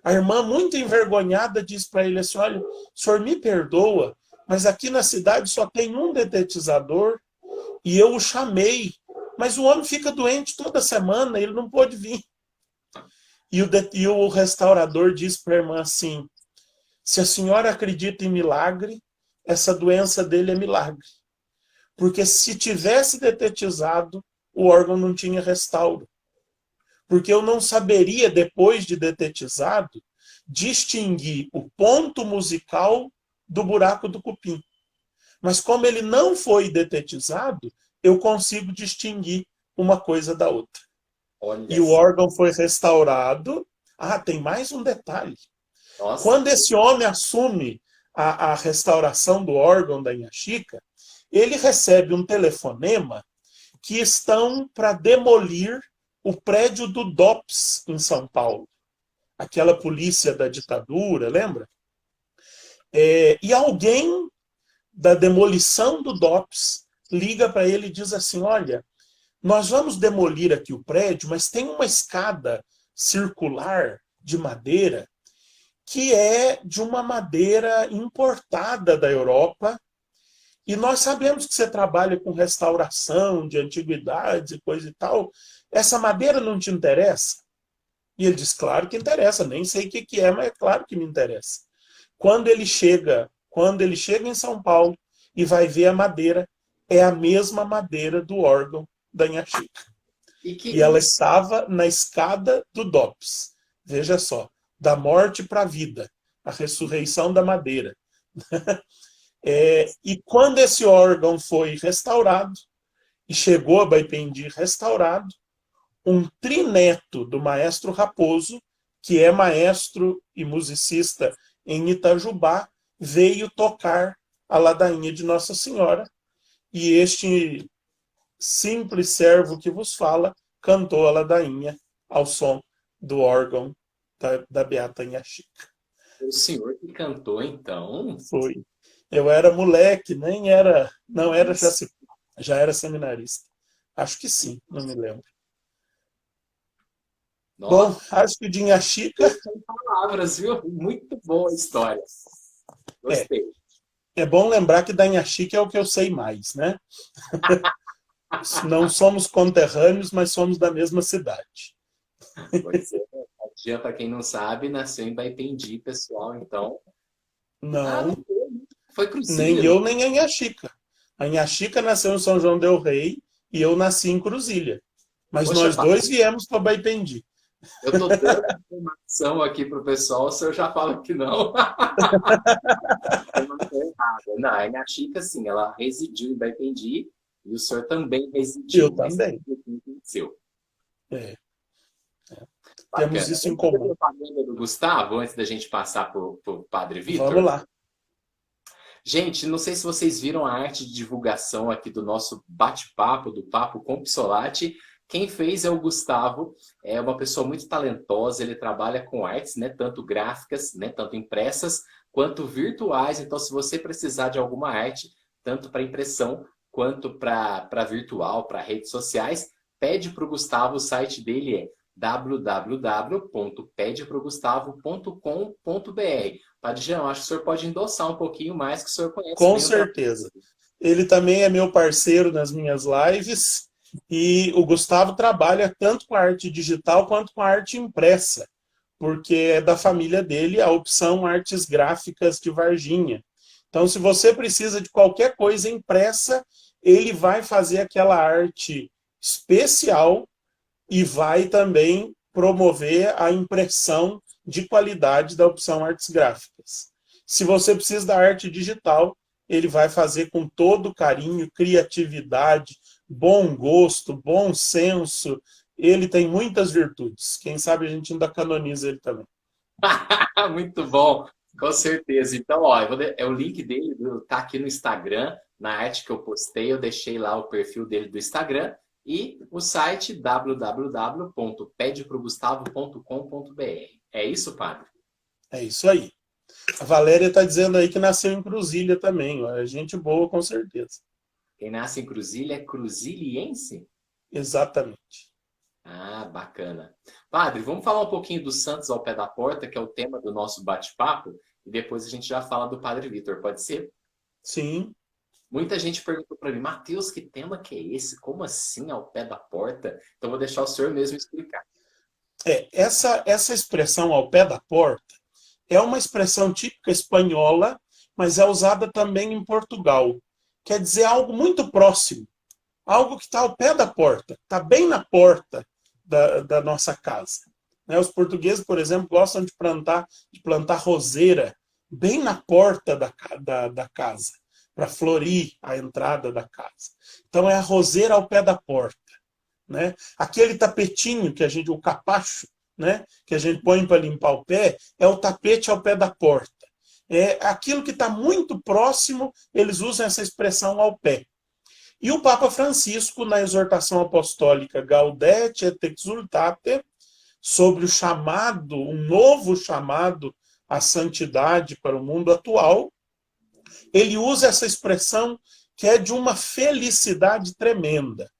a irmã, muito envergonhada, disse para ele assim, olha, o senhor me perdoa, mas aqui na cidade só tem um detetizador e eu o chamei, mas o homem fica doente toda semana, ele não pôde vir. E o restaurador disse para a irmã assim, se a senhora acredita em milagre, essa doença dele é milagre. Porque se tivesse detetizado, o órgão não tinha restauro. Porque eu não saberia, depois de detetizado, distinguir o ponto musical do buraco do cupim. Mas como ele não foi detetizado, eu consigo distinguir uma coisa da outra. Olha e o órgão foi restaurado. Ah, tem mais um detalhe. Nossa. Quando esse homem assume a restauração do órgão da Inha Chica, ele recebe um telefonema que estão para demolir o prédio do DOPS em São Paulo. Aquela polícia da ditadura, lembra? E alguém da demolição do DOPS liga para ele e diz assim, olha, nós vamos demolir aqui o prédio, mas tem uma escada circular de madeira que é de uma madeira importada da Europa, e nós sabemos que você trabalha com restauração de antiguidades e coisa e tal. Essa madeira não te interessa? E ele diz, claro que interessa, nem sei o que é, mas é claro que me interessa. Quando ele chega em São Paulo e vai ver a madeira, é a mesma madeira do órgão da Inha Chica. E ela estava na escada do DOPS. Veja só, da morte para a vida, a ressurreição da madeira. E quando esse órgão foi restaurado, e chegou a Baipendi restaurado, um trineto do maestro Raposo, que é maestro e musicista em Itajubá, veio tocar a ladainha de Nossa Senhora, e este simples servo que vos fala cantou a ladainha ao som do órgão da Beata Inha Chica. O senhor que cantou, então? Foi. Eu era moleque, não era já era seminarista. Acho que sim, não me lembro. Nossa. Bom, acho que de Inha Chica... São palavras, viu? Muito boa a história. Gostei. É bom lembrar que da Inha Chica é o que eu sei mais, né? Não somos conterrâneos, mas somos da mesma cidade. Pois é, a Jean, para quem não sabe, nasceu em Baipendi, pessoal, então... Ah, não Não, foi nem Cruzília, não eu, nem a Inhaxica. A Inhaxica nasceu em São João del Rei e eu nasci em Cruzília. Mas poxa, nós dois viemos para Baipendi. eu tô dando informação aqui pro pessoal, o senhor já fala que não. Informação errada. Não, a minha Chica, sim, ela residiu em Baipendi e o senhor também Eu residiu, mas também. não conheceu. É, temos Bacana. isso em Vamos fazer comum. propaganda do Gustavo antes da gente passar pro Padre Vamos Vitor? lá. Gente, não sei se vocês viram a arte de divulgação aqui do nosso bate-papo, do Papo com Psolati. Quem fez é o Gustavo, é uma pessoa muito talentosa, ele trabalha com artes, né, tanto gráficas, né, tanto impressas, quanto virtuais. Então, se você precisar de alguma arte, tanto para impressão quanto para virtual, para redes sociais, pede para o Gustavo, o site dele é www.pedeprogustavo.com.br. Padre Jean, acho que o senhor pode endossar um pouquinho mais, que o senhor conhece Com bem o trabalho. certeza. Ele também é meu parceiro nas minhas lives e o Gustavo trabalha tanto com a arte digital quanto com a arte impressa, porque é da família dele a opção Artes Gráficas de Varginha. Então, se você precisa de qualquer coisa impressa, ele vai fazer aquela arte especial e vai também promover a impressão de qualidade da opção Artes Gráficas. Se você precisa da arte digital, ele vai fazer com todo carinho, criatividade, bom gosto, bom senso. Ele tem muitas virtudes. Quem sabe a gente ainda canoniza ele também. Muito bom, com certeza. Então, ó, é o link dele, tá aqui no Instagram, na arte que eu postei, eu deixei lá o perfil dele do Instagram e o site www.pedeprogustavo.com.br. É isso, padre? É isso aí. A Valéria está dizendo aí que nasceu em Cruzília também. Ó. É gente boa, com certeza. Quem nasce em Cruzília é cruziliense? Exatamente. Ah, bacana. Padre, vamos falar um pouquinho dos Santos ao pé da porta, que é o tema do nosso bate-papo, e depois a gente já fala do Padre Vitor, pode ser? Sim. Muita gente perguntou para mim, Mateus, que tema que é esse? Como assim ao pé da porta? Então vou deixar o senhor mesmo explicar. Essa expressão ao pé da porta é uma expressão típica espanhola, mas é usada também em Portugal. Quer dizer algo muito próximo, algo que está ao pé da porta, está bem na porta da nossa casa. Né? Os portugueses, por exemplo, gostam de plantar roseira bem na porta da casa, para florir a entrada da casa. Então é a roseira ao pé da porta. Né? Aquele tapetinho que o capacho, né, que a gente põe para limpar o pé, é o tapete ao pé da porta. É aquilo que está muito próximo, eles usam essa expressão ao pé. E o Papa Francisco, na exortação apostólica Gaudete et Exsultate, sobre o chamado, um novo chamado à santidade para o mundo atual, ele usa essa expressão que é de uma felicidade tremenda.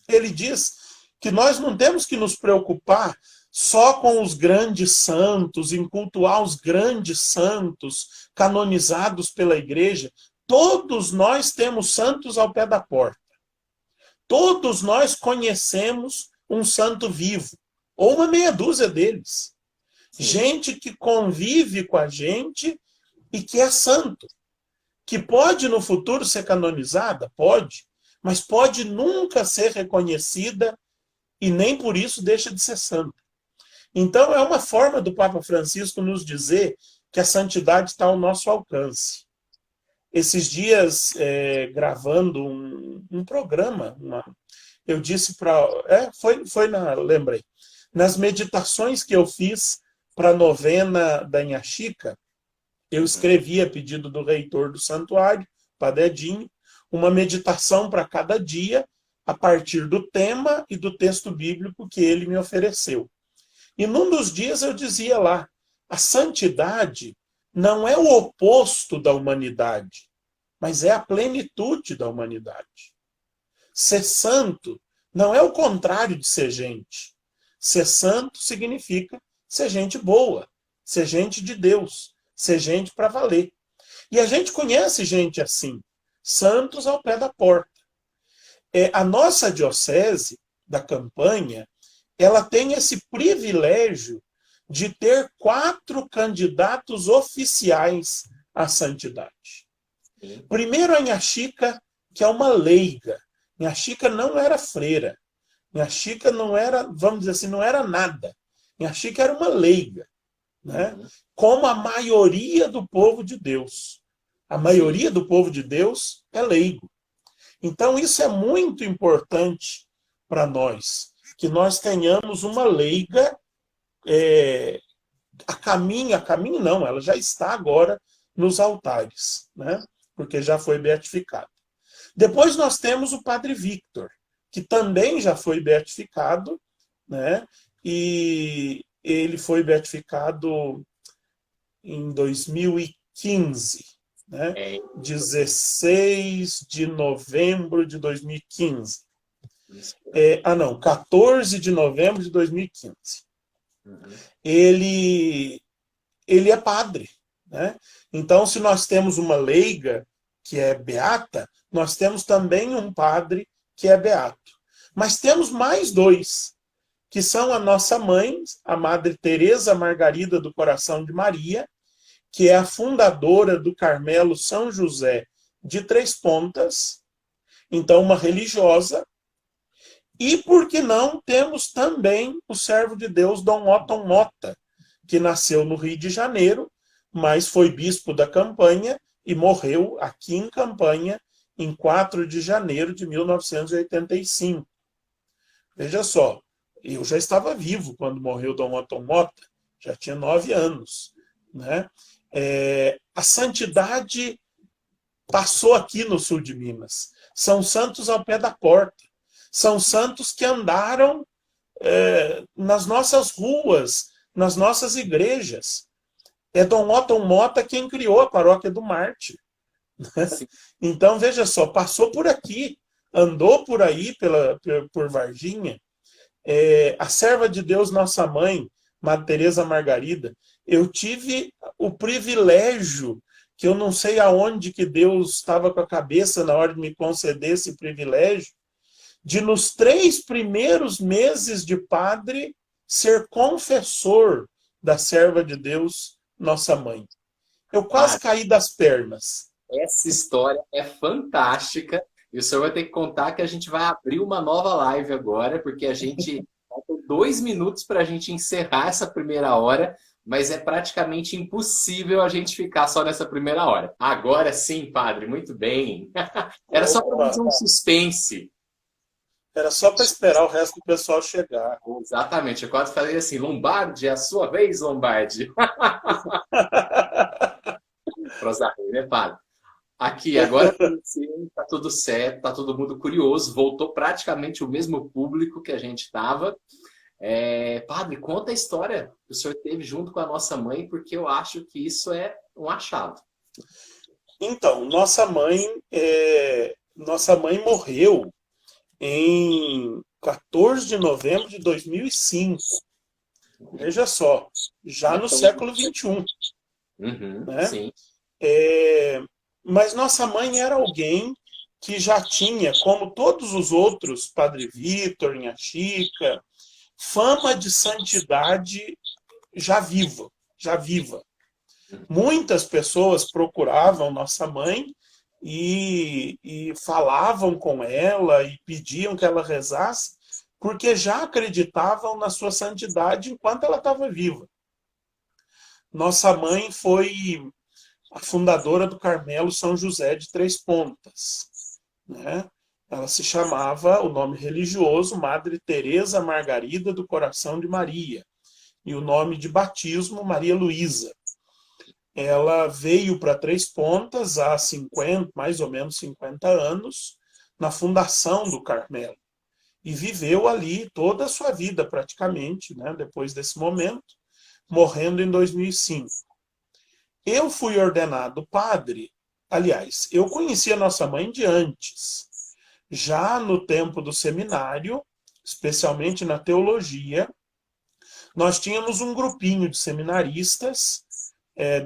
Ele diz que nós não temos que nos preocupar só com os grandes santos, em cultuar os grandes santos canonizados pela igreja. Todos nós temos santos ao pé da porta. Todos nós conhecemos um santo vivo, ou uma meia dúzia deles. Sim. Gente que convive com a gente e que é santo. Que pode no futuro ser canonizada? Pode. Mas pode nunca ser reconhecida e nem por isso deixa de ser santa. Então é uma forma do Papa Francisco nos dizer que a santidade está ao nosso alcance. Esses dias, gravando um programa, eu disse para... lembrei. Nas meditações que eu fiz para a novena da Inhaxica, eu escrevi a pedido do reitor do santuário, Padre Edinho, uma meditação para cada dia, a partir do tema e do texto bíblico que ele me ofereceu. E num dos dias eu dizia lá, a santidade não é o oposto da humanidade, mas é a plenitude da humanidade. Ser santo não é o contrário de ser gente. Ser santo significa ser gente boa, ser gente de Deus, ser gente para valer. E a gente conhece gente assim, santos ao pé da porta. A nossa diocese da Campanha ela tem esse privilégio de ter 4 candidatos oficiais à santidade. Primeiro, a Nha Chica, que é uma leiga. Nha Chica não era freira. Nha Chica não era, vamos dizer assim, não era nada. Nha Chica era uma leiga, né? Como a maioria do povo de Deus. A maioria do povo de Deus é leigo. Então, isso é muito importante para nós, que nós tenhamos uma leiga a caminho não, ela já está agora nos altares, né? Porque já foi beatificado. Depois nós temos o Padre Victor, que também já foi beatificado, né? E ele foi beatificado em 2015, né? 16 de novembro de 2015. 14 de novembro de 2015. Ele é padre, né? Então, se nós temos uma leiga que é beata, nós temos também um padre que é beato. Mas temos mais 2, que são a nossa mãe, a Madre Teresa Margarida do Coração de Maria, que é a fundadora do Carmelo São José de Três Pontas, então uma religiosa. E, por que não, temos também o servo de Deus, Dom Otton Mota, que nasceu no Rio de Janeiro, mas foi bispo da Campanha e morreu aqui em Campanha em 4 de janeiro de 1985. Veja só, eu já estava vivo quando morreu Dom Otton Mota, já tinha 9 anos, né? A santidade passou aqui no sul de Minas. São santos ao pé da porta. São santos que andaram nas nossas ruas, nas nossas igrejas. É Dom Otton Mota quem criou a paróquia do Mártir. Então, veja só, passou por aqui, andou por aí, por Varginha. A serva de Deus, nossa mãe, Madre Teresa Margarida, eu tive o privilégio, que eu não sei aonde que Deus estava com a cabeça na hora de me conceder esse privilégio, de nos 3 primeiros meses de padre ser confessor da serva de Deus, nossa mãe. Eu quase caí das pernas. Essa história é fantástica. E o senhor vai ter que contar que a gente vai abrir uma nova live agora, porque a gente faltam 2 minutos para a gente encerrar essa primeira hora, mas é praticamente impossível a gente ficar só nessa primeira hora. Agora sim, padre, muito bem. Era só para fazer um suspense. Era só para esperar o resto do pessoal chegar. Exatamente, eu quase falei assim, Lombardi, é a sua vez, Lombardi. Prosarrei, né, padre? Aqui, agora está tudo certo, está todo mundo curioso, voltou praticamente o mesmo público que a gente estava. Padre, conta a história que o senhor teve junto com a nossa mãe, porque eu acho que isso é um achado. Então, nossa mãe morreu em 14 de novembro de 2005. Veja só, já no século XXI. Né? Sim. Mas nossa mãe era alguém que já tinha, como todos os outros, Padre Victor, Nha Chica, fama de santidade já viva. Muitas pessoas procuravam nossa mãe e falavam com ela e pediam que ela rezasse, porque já acreditavam na sua santidade enquanto ela estava viva. Nossa mãe foi a fundadora do Carmelo São José de Três Pontas, né? Ela se chamava, o nome religioso, Madre Teresa Margarida do Coração de Maria, e o nome de batismo, Maria Luísa. Ela veio para Três Pontas há mais ou menos 50 anos, na fundação do Carmelo, e viveu ali toda a sua vida praticamente, né, depois desse momento, morrendo em 2005. Eu fui ordenado padre, aliás, eu conhecia nossa mãe de antes, já no tempo do seminário, especialmente na teologia. Nós tínhamos um grupinho de seminaristas,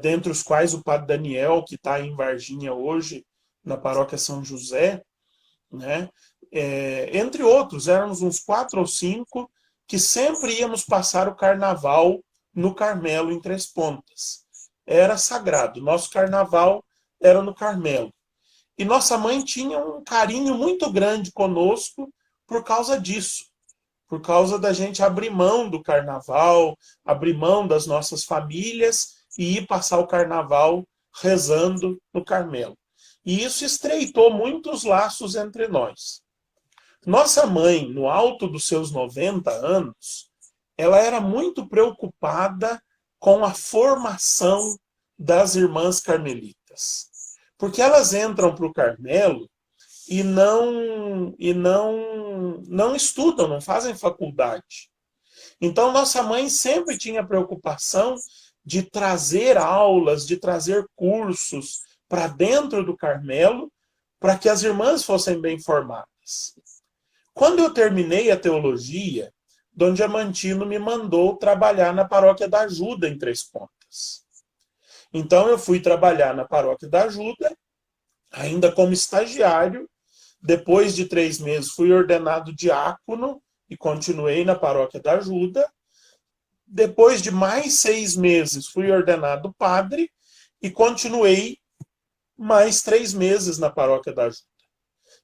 dentre os quais o padre Daniel, que está em Varginha hoje, na paróquia São José, né? Entre outros, éramos uns 4 ou 5 que sempre íamos passar o carnaval no Carmelo, em Três Pontas. Era sagrado. Nosso carnaval era no Carmelo. E nossa mãe tinha um carinho muito grande conosco por causa disso. Por causa da gente abrir mão do carnaval, abrir mão das nossas famílias e ir passar o carnaval rezando no Carmelo. E isso estreitou muitos laços entre nós. Nossa mãe, no alto dos seus 90 anos, ela era muito preocupada com a formação das irmãs carmelitas. Porque elas entram para o Carmelo e não estudam, não fazem faculdade. Então, nossa mãe sempre tinha preocupação de trazer aulas, de trazer cursos para dentro do Carmelo, para que as irmãs fossem bem formadas. Quando eu terminei a teologia, Dom Diamantino me mandou trabalhar na Paróquia da Ajuda, em Três Pontas. Então, eu fui trabalhar na Paróquia da Ajuda, ainda como estagiário. Depois de 3 meses, fui ordenado diácono e continuei na Paróquia da Ajuda. Depois de mais 6 meses, fui ordenado padre e continuei mais 3 meses na Paróquia da Ajuda.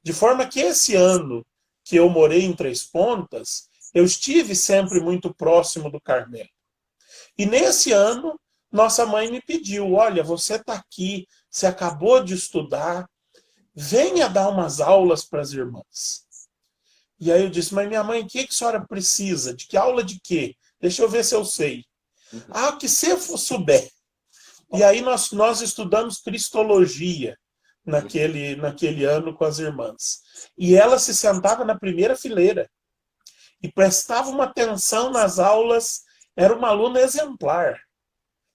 De forma que esse ano que eu morei em Três Pontas, eu estive sempre muito próximo do Carmelo. E nesse ano, nossa mãe me pediu, olha, você está aqui, você acabou de estudar, venha dar umas aulas para as irmãs. E aí eu disse, mas minha mãe, o que a senhora precisa? De que aula de quê? Deixa eu ver se eu sei. Ah, o que você souber. E aí nós estudamos Cristologia naquele ano com as irmãs. E ela se sentava na primeira fileira e prestava uma atenção nas aulas, era uma aluna exemplar.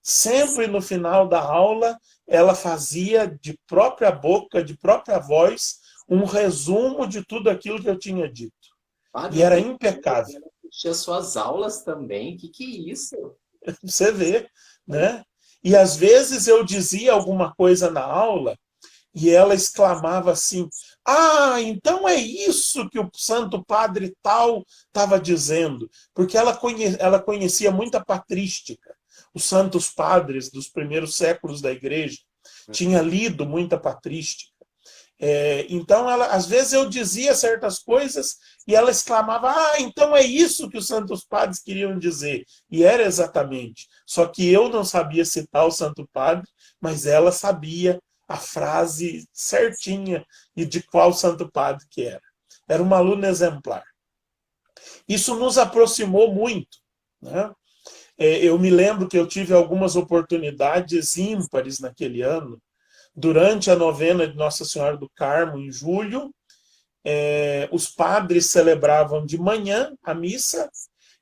Sempre no final da aula, ela fazia de própria boca, de própria voz, um resumo de tudo aquilo que eu tinha dito. Padre, E era impecável. tinha suas aulas também, que é isso? Você vê, né? E às vezes eu dizia alguma coisa na aula e ela exclamava assim, ah, então é isso que o Santo Padre tal estava dizendo. Porque ela conhecia muita patrística. Os santos padres dos primeiros séculos da igreja tinha lido muita patrística. Então, às vezes eu dizia certas coisas e ela exclamava, ah, então é isso que os santos padres queriam dizer. E era exatamente. Só que eu não sabia citar o santo padre, mas ela sabia a frase certinha e de qual santo padre que era. Era uma aluna exemplar. Isso nos aproximou muito, né? Eu me lembro que eu tive algumas oportunidades ímpares naquele ano. Durante a novena de Nossa Senhora do Carmo, em julho, os padres celebravam de manhã a missa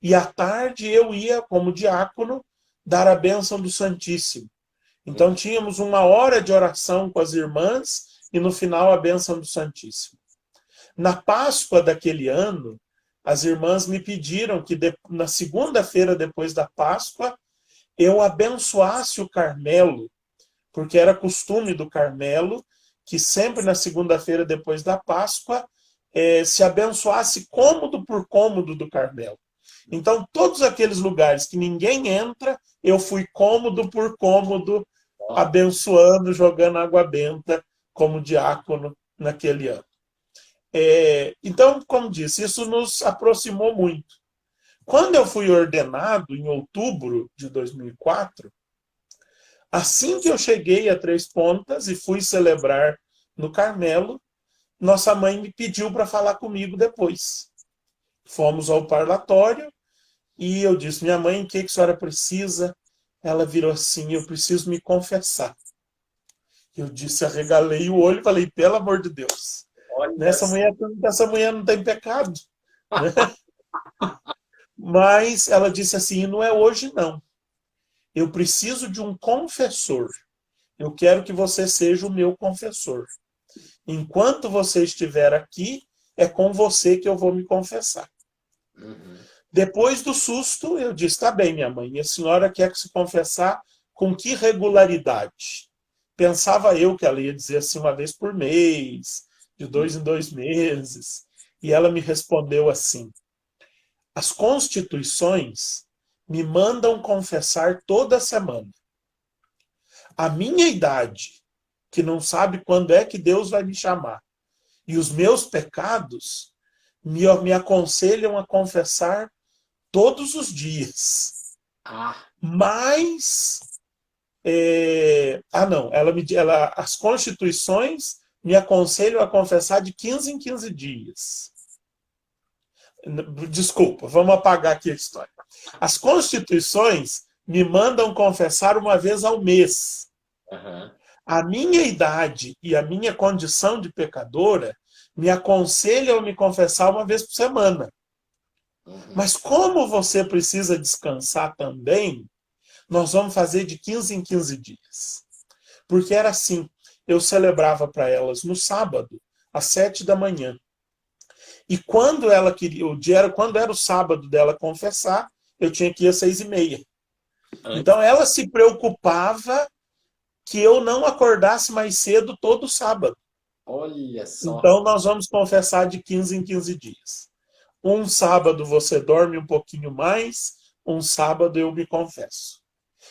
e à tarde eu ia, como diácono, dar a bênção do Santíssimo. Então tínhamos 1 hora de oração com as irmãs e no final a bênção do Santíssimo. Na Páscoa daquele ano, as irmãs me pediram que na segunda-feira depois da Páscoa eu abençoasse o Carmelo, porque era costume do Carmelo que sempre na segunda-feira depois da Páscoa se abençoasse cômodo por cômodo do Carmelo. Então, todos aqueles lugares que ninguém entra, eu fui cômodo por cômodo, abençoando, jogando água benta como diácono naquele ano. Então, como disse, isso nos aproximou muito. Quando eu fui ordenado, em outubro de 2004, assim que eu cheguei a Três Pontas e fui celebrar no Carmelo, nossa mãe me pediu para falar comigo depois. Fomos ao parlatório e eu disse, minha mãe, o que a senhora precisa? Ela virou assim, eu preciso me confessar. Eu disse, arregalei o olho e falei, pelo amor de Deus, essa mulher não tem pecado. Né? Mas ela disse assim, não é hoje não. Eu preciso de um confessor. Eu quero que você seja o meu confessor. Enquanto você estiver aqui, é com você que eu vou me confessar. Depois do susto, eu disse, tá bem, minha mãe, a senhora quer se confessar com que regularidade? Pensava eu que ela ia dizer assim 1 vez por mês, de 2 em 2 meses. E ela me respondeu assim, As constituições me mandam confessar toda semana. A minha idade, que não sabe quando é que Deus vai me chamar, e os meus pecados me aconselham a confessar todos os dias. Ah, Mas, não, as constituições me aconselham a confessar de 15 em 15 dias. Desculpa, vamos apagar aqui a história. As constituições me mandam confessar uma vez ao mês. aham. A minha idade e a minha condição de pecadora me aconselham a me confessar uma vez por semana. Uhum. Mas como você precisa descansar também, nós vamos fazer de 15 em 15 dias. Porque era assim, eu celebrava para elas no sábado, às 7 da manhã. E quando ela queria, quando era o sábado dela confessar, eu tinha que ir às 6h30. Antes, Então ela se preocupava que eu não acordasse mais cedo todo sábado. olha só. Então nós vamos confessar de 15 em 15 dias. Um sábado você dorme um pouquinho mais, um sábado eu me confesso.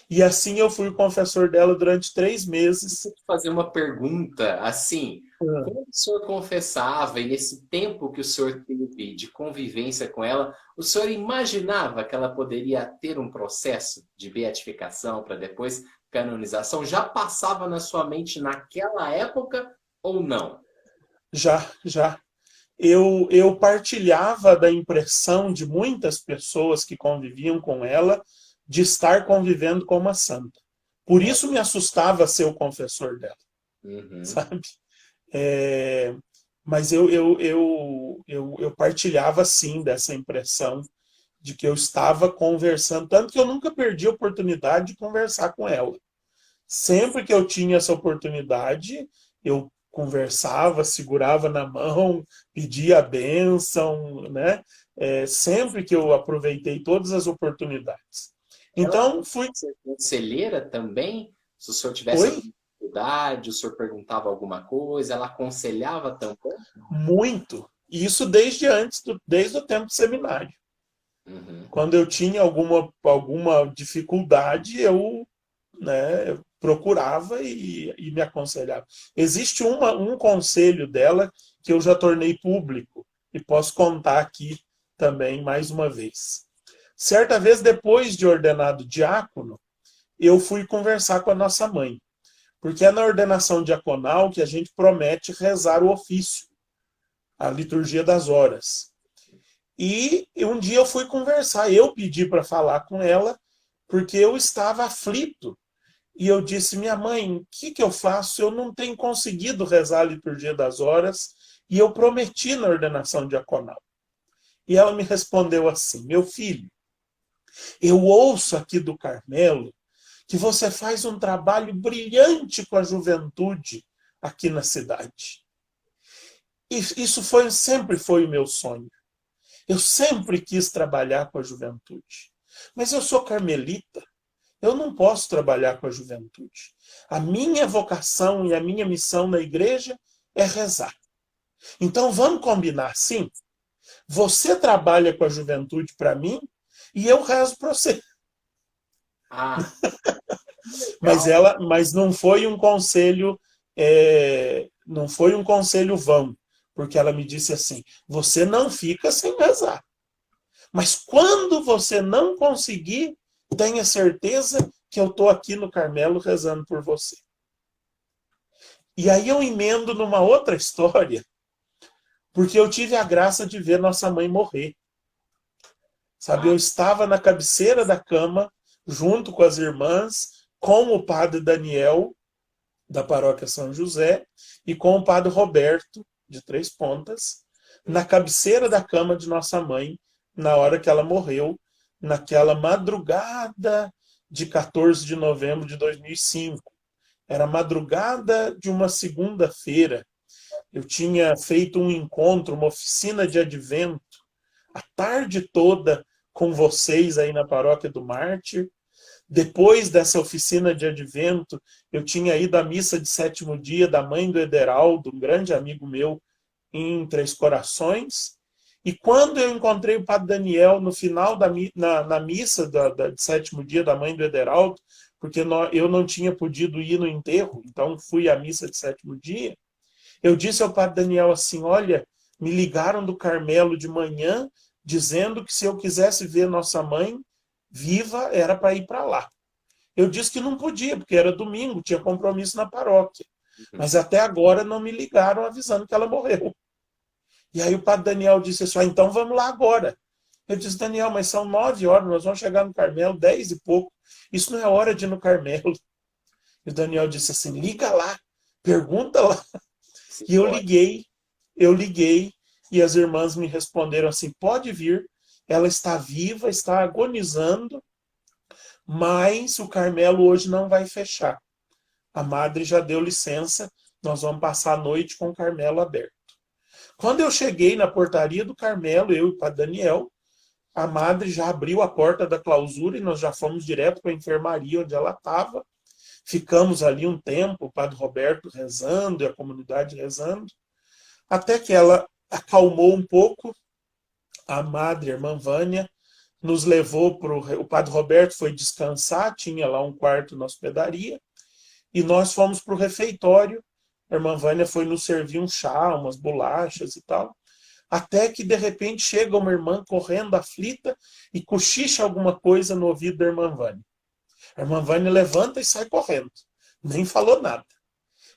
E assim eu fui o confessor dela durante 3 meses. Vou te fazer uma pergunta, assim, Ah, quando o senhor confessava e nesse tempo que o senhor teve de convivência com ela, o senhor imaginava que ela poderia ter um processo de beatificação para depois canonização? Já passava na sua mente naquela época ou não? já. Eu partilhava da impressão de muitas pessoas que conviviam com ela de estar convivendo com uma santa. Por isso me assustava ser o confessor dela, Uhum. sabe? É, mas eu partilhava, sim, dessa impressão de que eu estava conversando, tanto que eu nunca perdi a oportunidade de conversar com ela. Sempre que eu tinha essa oportunidade, eu conversava, segurava na mão, pedia a bênção, né? Sempre que eu aproveitei todas as oportunidades. Ela Então, fui. ser conselheira também? Se o senhor tivesse Oi? alguma dificuldade, o senhor perguntava alguma coisa, ela aconselhava também? Muito. E isso desde antes, desde o tempo do seminário. Uhum. Quando eu tinha alguma dificuldade, eu, né, procurava e me aconselhava. Existe um conselho dela que eu já tornei público e posso contar aqui também mais uma vez. Certa vez, depois de ordenado diácono, eu fui conversar com a nossa mãe, porque é na ordenação diaconal que a gente promete rezar o ofício, a liturgia das horas. E um dia eu fui conversar, eu pedi para falar com ela, porque eu estava aflito. E eu disse, minha mãe, o que eu faço? Eu não tenho conseguido rezar a liturgia das horas e eu prometi na ordenação diaconal. E ela me respondeu assim, meu filho, eu ouço aqui do Carmelo que você faz um trabalho brilhante com a juventude aqui na cidade. E isso sempre foi o meu sonho. Eu sempre quis trabalhar com a juventude. Mas eu sou carmelita. Eu não posso trabalhar com a juventude. A minha vocação e a minha missão na igreja é rezar. Então vamos combinar, sim? Você trabalha com a juventude para mim e eu rezo para você. Ah, legal. Mas não foi um conselho, não foi um conselho vão, porque ela me disse assim: você não fica sem rezar. Mas quando você não conseguir, tenha certeza que eu estou aqui no Carmelo rezando por você. E aí eu emendo numa outra história, porque eu tive a graça de ver nossa mãe morrer. Sabe, eu Ah, estava na cabeceira da cama, junto com as irmãs, com o padre Daniel, da paróquia São José, e com o padre Roberto, de Três Pontas, na cabeceira da cama de nossa mãe, na hora que ela morreu, naquela madrugada de 14 de novembro de 2005. Era madrugada de uma segunda-feira. Eu tinha feito um encontro, uma oficina de advento, a tarde toda com vocês aí na paróquia do Mártir. Depois dessa oficina de advento, eu tinha ido à missa de sétimo dia da mãe do Ederaldo, um grande amigo meu, em Três Corações. E quando eu encontrei o Padre Daniel no final na missa de sétimo dia da mãe do Ederaldo, porque eu não tinha podido ir no enterro, então fui à missa de sétimo dia, eu disse ao Padre Daniel assim, olha, me ligaram do Carmelo de manhã, dizendo que se eu quisesse ver nossa mãe viva, era para ir para lá. Eu disse que não podia, porque era domingo, tinha compromisso na paróquia. Mas até agora não me ligaram avisando que ela morreu. E aí o Padre Daniel disse assim, então vamos lá agora. Eu disse, Daniel, mas são 9 horas, nós vamos chegar no Carmelo, 10 e pouco. Isso não é hora de ir no Carmelo. E o Daniel disse assim, liga lá, pergunta lá. E eu liguei, e as irmãs me responderam assim, pode vir, ela está viva, está agonizando, mas o Carmelo hoje não vai fechar. A madre já deu licença, nós vamos passar a noite com o Carmelo aberto. Quando eu cheguei na portaria do Carmelo, eu e o Padre Daniel, a madre já abriu a porta da clausura e nós já fomos direto para a enfermaria onde ela estava. Ficamos ali um tempo, o Padre Roberto rezando e a comunidade rezando, até que ela acalmou um pouco. A madre, a irmã Vânia, nos levou para o Padre Roberto foi descansar, tinha lá um quarto na hospedaria, e nós fomos para o refeitório. A irmã Vânia foi nos servir um chá, umas bolachas e tal. Até que, de repente, chega uma irmã correndo aflita e cochicha alguma coisa no ouvido da irmã Vânia. A irmã Vânia levanta e sai correndo. Nem falou nada.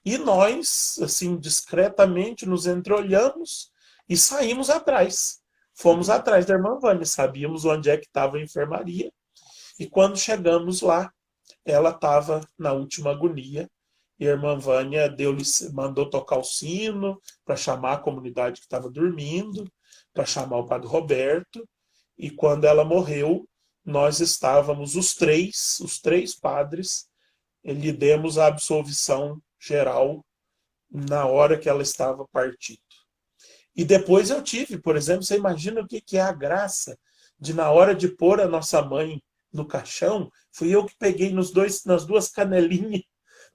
E nós, assim, discretamente nos entreolhamos e saímos atrás. Fomos atrás da irmã Vânia. Sabíamos onde é que estava a enfermaria. E quando chegamos lá, ela estava na última agonia. E a irmã Vânia mandou tocar o sino para chamar a comunidade que estava dormindo, para chamar o Padre Roberto. E quando ela morreu, nós estávamos os três padres, lhe demos a absolvição geral na hora que ela estava partindo. E depois eu tive, por exemplo, você imagina o que é a graça de, na hora de pôr a nossa mãe no caixão, fui eu que peguei nas duas canelinhas,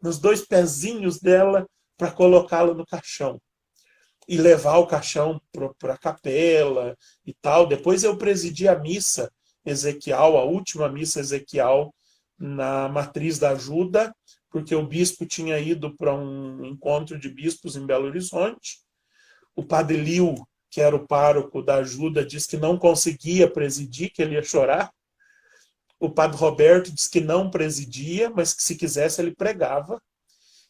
nos 2 pezinhos dela, para colocá-la no caixão. E levar o caixão para a capela e tal. Depois eu presidi a missa Ezequiel, a última missa Ezequiel, na Matriz da Ajuda, porque o bispo tinha ido para um encontro de bispos em Belo Horizonte. O padre Liu, que era o pároco da Ajuda, disse que não conseguia presidir, que ele ia chorar. O padre Roberto disse que não presidia, mas que se quisesse ele pregava.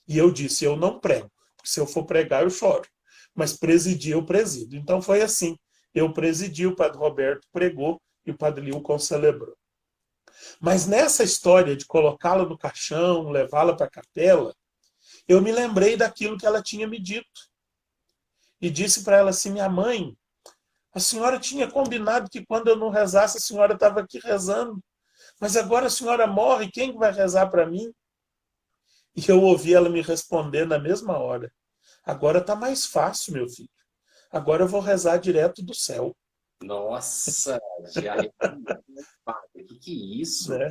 E eu disse, eu não prego, porque se eu for pregar eu choro. Mas presidir eu presido. Então foi assim, eu presidi, o padre Roberto pregou e o padre Liu concelebrou. Mas nessa história de colocá-la no caixão, levá-la para a capela, eu me lembrei daquilo que ela tinha me dito. E disse para ela assim, minha mãe, a senhora tinha combinado que quando eu não rezasse, a senhora estava aqui rezando. Mas agora a senhora morre, quem vai rezar para mim? E eu ouvi ela me responder na mesma hora. Agora está mais fácil, meu filho. Agora eu vou rezar direto do céu. Nossa, já é padre. O que é isso? Né?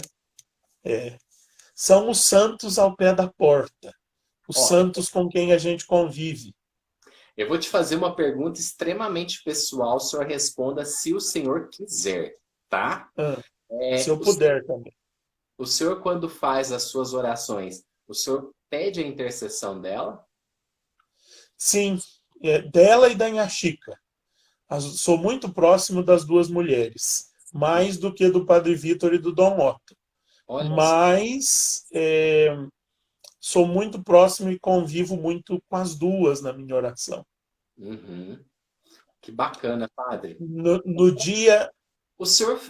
São os santos ao pé da porta. Os santos com quem a gente convive. Eu vou te fazer uma pergunta extremamente pessoal. O senhor responda se o senhor quiser, tá? Se eu puder também. O senhor, quando faz as suas orações, o senhor pede a intercessão dela? Sim, dela e da Inha Chica. Sou muito próximo das duas mulheres, mais do que do Padre Vitor e do Dom Otto. Mas sou muito próximo e convivo muito com as duas na minha oração. Uhum. Que bacana, padre. No dia... O senhor,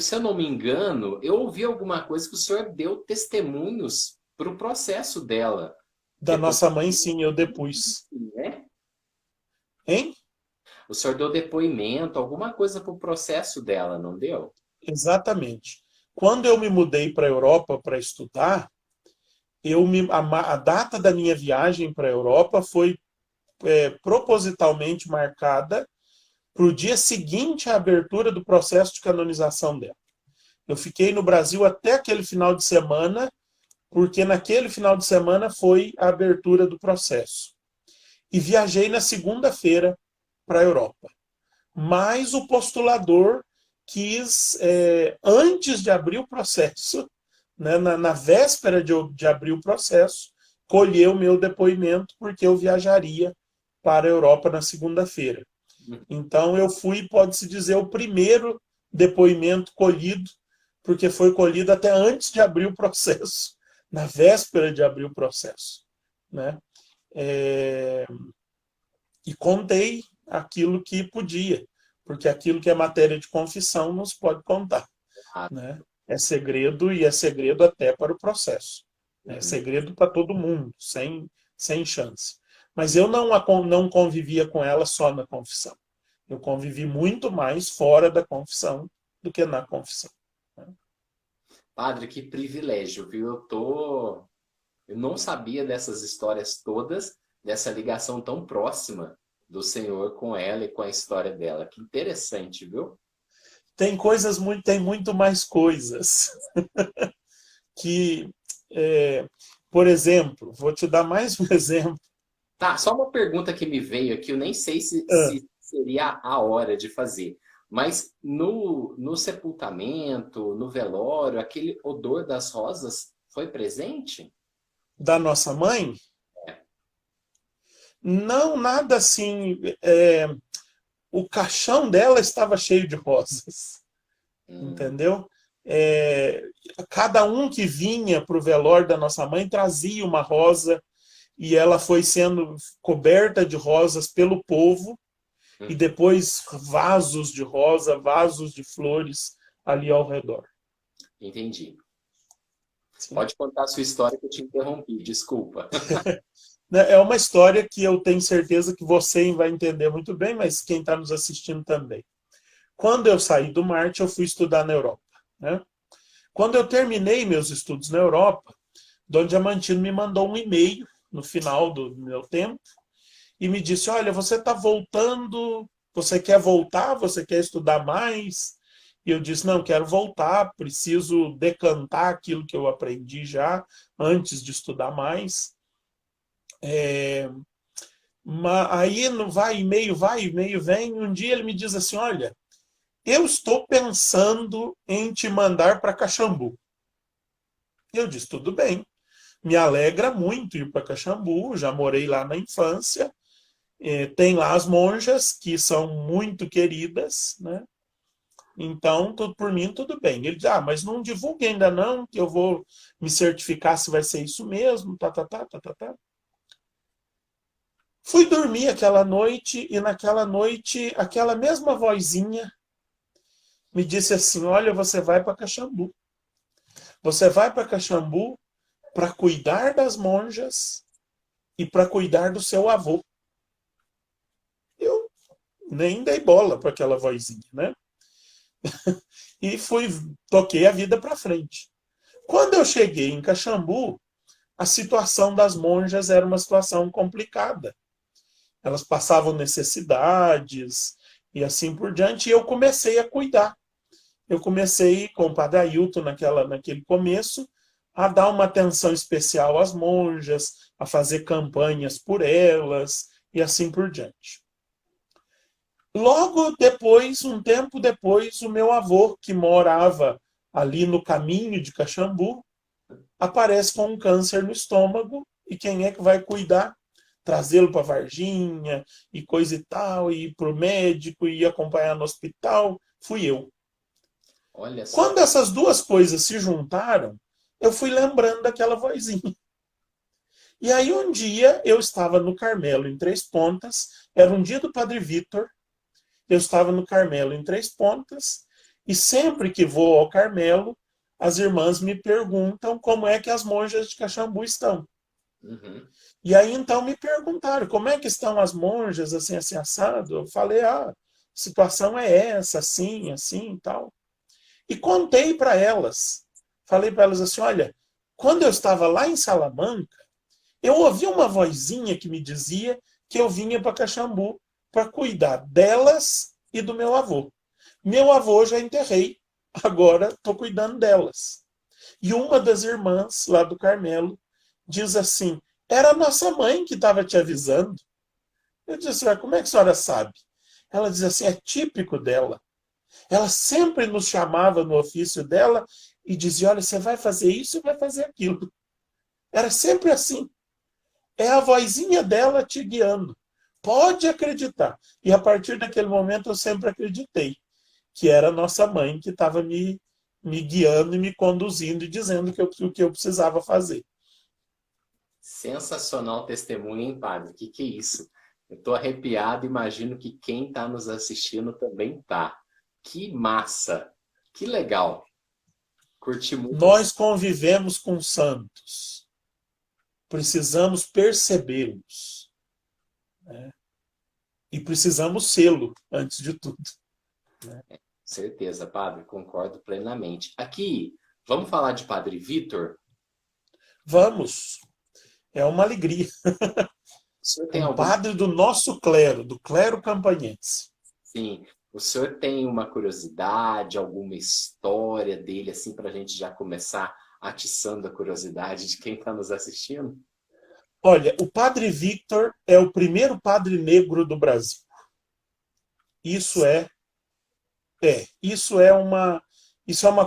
se eu não me engano, eu ouvi alguma coisa que o senhor deu testemunhos para o processo dela. Da nossa mãe, sim, eu depus. É? Hein? O senhor deu depoimento, alguma coisa para o processo dela, não deu? Exatamente. Quando eu me mudei para a Europa para estudar, a data da minha viagem para a Europa foi propositalmente marcada para o dia seguinte à abertura do processo de canonização dela. Eu fiquei no Brasil até aquele final de semana, porque naquele final de semana foi a abertura do processo. E viajei na segunda-feira para a Europa. mas o postulador quis, antes de abrir o processo, né, na véspera de abrir o processo, colher o meu depoimento, porque eu viajaria para a Europa na segunda-feira. Então eu fui, pode-se dizer, o primeiro depoimento colhido, porque foi colhido até antes de abrir o processo, na véspera de abrir o processo, né? E contei aquilo que podia, porque aquilo que é matéria de confissão não se pode contar, né? É segredo, e é segredo até para o processo. É segredo para todo mundo, sem chance. Mas eu não convivia com ela só na confissão. Eu convivi muito mais fora da confissão do que na confissão. Padre, que privilégio, viu? Eu não sabia dessas histórias todas, dessa ligação tão próxima do Senhor com ela e com a história dela. Que interessante, viu? Tem muito mais coisas que, por exemplo, vou te dar mais um exemplo. Tá, só uma pergunta que me veio aqui, eu nem sei se seria a hora de fazer, mas no sepultamento, no velório, aquele odor das rosas foi presente? Da nossa mãe? Não, nada assim. O caixão dela estava cheio de rosas, entendeu? Cada um que vinha para o velório da nossa mãe trazia uma rosa, e ela foi sendo coberta de rosas pelo povo, e depois vasos de rosa, vasos de flores ali ao redor. Entendi. Sim. Pode contar a sua história que eu te interrompi, desculpa. É uma história que eu tenho certeza que você vai entender muito bem, mas quem está nos assistindo também. Quando eu saí do Marte, eu fui estudar na Europa, né? Quando eu terminei meus estudos na Europa, Dom Diamantino me mandou um e-mail no final do meu tempo e me disse: olha, você está voltando, você quer voltar, você quer estudar mais? E eu disse: não, quero voltar, preciso decantar aquilo que eu aprendi já antes de estudar mais. Aí vai, e-mail vem. Um dia ele me diz assim: olha, eu estou pensando em te mandar para Caxambu. Eu disse: tudo bem, me alegra muito ir para Caxambu, já morei lá na infância, tem lá as monjas, que são muito queridas, né? Então, por mim, tudo bem. Ele diz: mas não divulgue ainda não, que eu vou me certificar se vai ser isso mesmo, tá. Fui dormir aquela noite, e naquela noite, aquela mesma vozinha me disse assim: olha, você vai para Caxambu. Você vai para Caxambu para cuidar das monjas e para cuidar do seu avô. Eu nem dei bola para aquela vozinha, né? E toquei a vida para frente. Quando eu cheguei em Caxambu, a situação das monjas era uma situação complicada. Elas passavam necessidades e assim por diante, e eu comecei a cuidar. Eu comecei com o Padre Ailton naquele começo a dar uma atenção especial às monjas, a fazer campanhas por elas e assim por diante. Logo depois, um tempo depois, o meu avô, que morava ali no caminho de Caxambu, aparece com um câncer no estômago, e quem é que vai cuidar? Trazê-lo para Varginha e coisa e tal, e ir para o médico e acompanhar no hospital, fui eu. Olha só. Quando essas duas coisas se juntaram, eu fui lembrando daquela vozinha. E aí um dia eu estava no Carmelo em Três Pontas, era um dia do Padre Vitor, eu estava no Carmelo em Três Pontas, e sempre que vou ao Carmelo, as irmãs me perguntam como é que as monjas de Caxambu estão. E aí então me perguntaram: como é que estão as monjas, assim, assim, assado? Eu falei: a situação é essa, assim, assim e tal. E contei para elas. Falei para elas assim: olha, quando eu estava lá em Salamanca, eu ouvi uma vozinha que me dizia que eu vinha para Caxambu para cuidar delas e do meu avô. Meu avô já enterrei, agora estou cuidando delas. E uma das irmãs lá do Carmelo diz assim: era a nossa mãe que estava te avisando. Eu disse: como é que a senhora sabe? Ela dizia assim, é típico dela. Ela sempre nos chamava no ofício dela e dizia, olha, você vai fazer isso e vai fazer aquilo. Era sempre assim. É a vozinha dela te guiando. Pode acreditar. E a partir daquele momento eu sempre acreditei que era a nossa mãe que estava me guiando e me conduzindo e dizendo o que eu precisava fazer. Sensacional testemunho, hein, padre? Que é isso? Eu estou arrepiado, imagino que quem está nos assistindo também tá. Que massa! Que legal! Curti muito essa. Nós convivemos com santos. Precisamos percebê-los. Né? E precisamos sê-lo, antes de tudo. Né? Certeza, padre, concordo plenamente. Aqui, vamos falar de Padre Vitor? Vamos. É uma alegria. O senhor tem Um alguma... padre do nosso clero, do clero campanhense. Sim, o senhor tem uma curiosidade, alguma história dele, assim, para a gente já começar atiçando a curiosidade de quem está nos assistindo? Olha, o padre Victor é o primeiro padre negro do Brasil. Isso isso é uma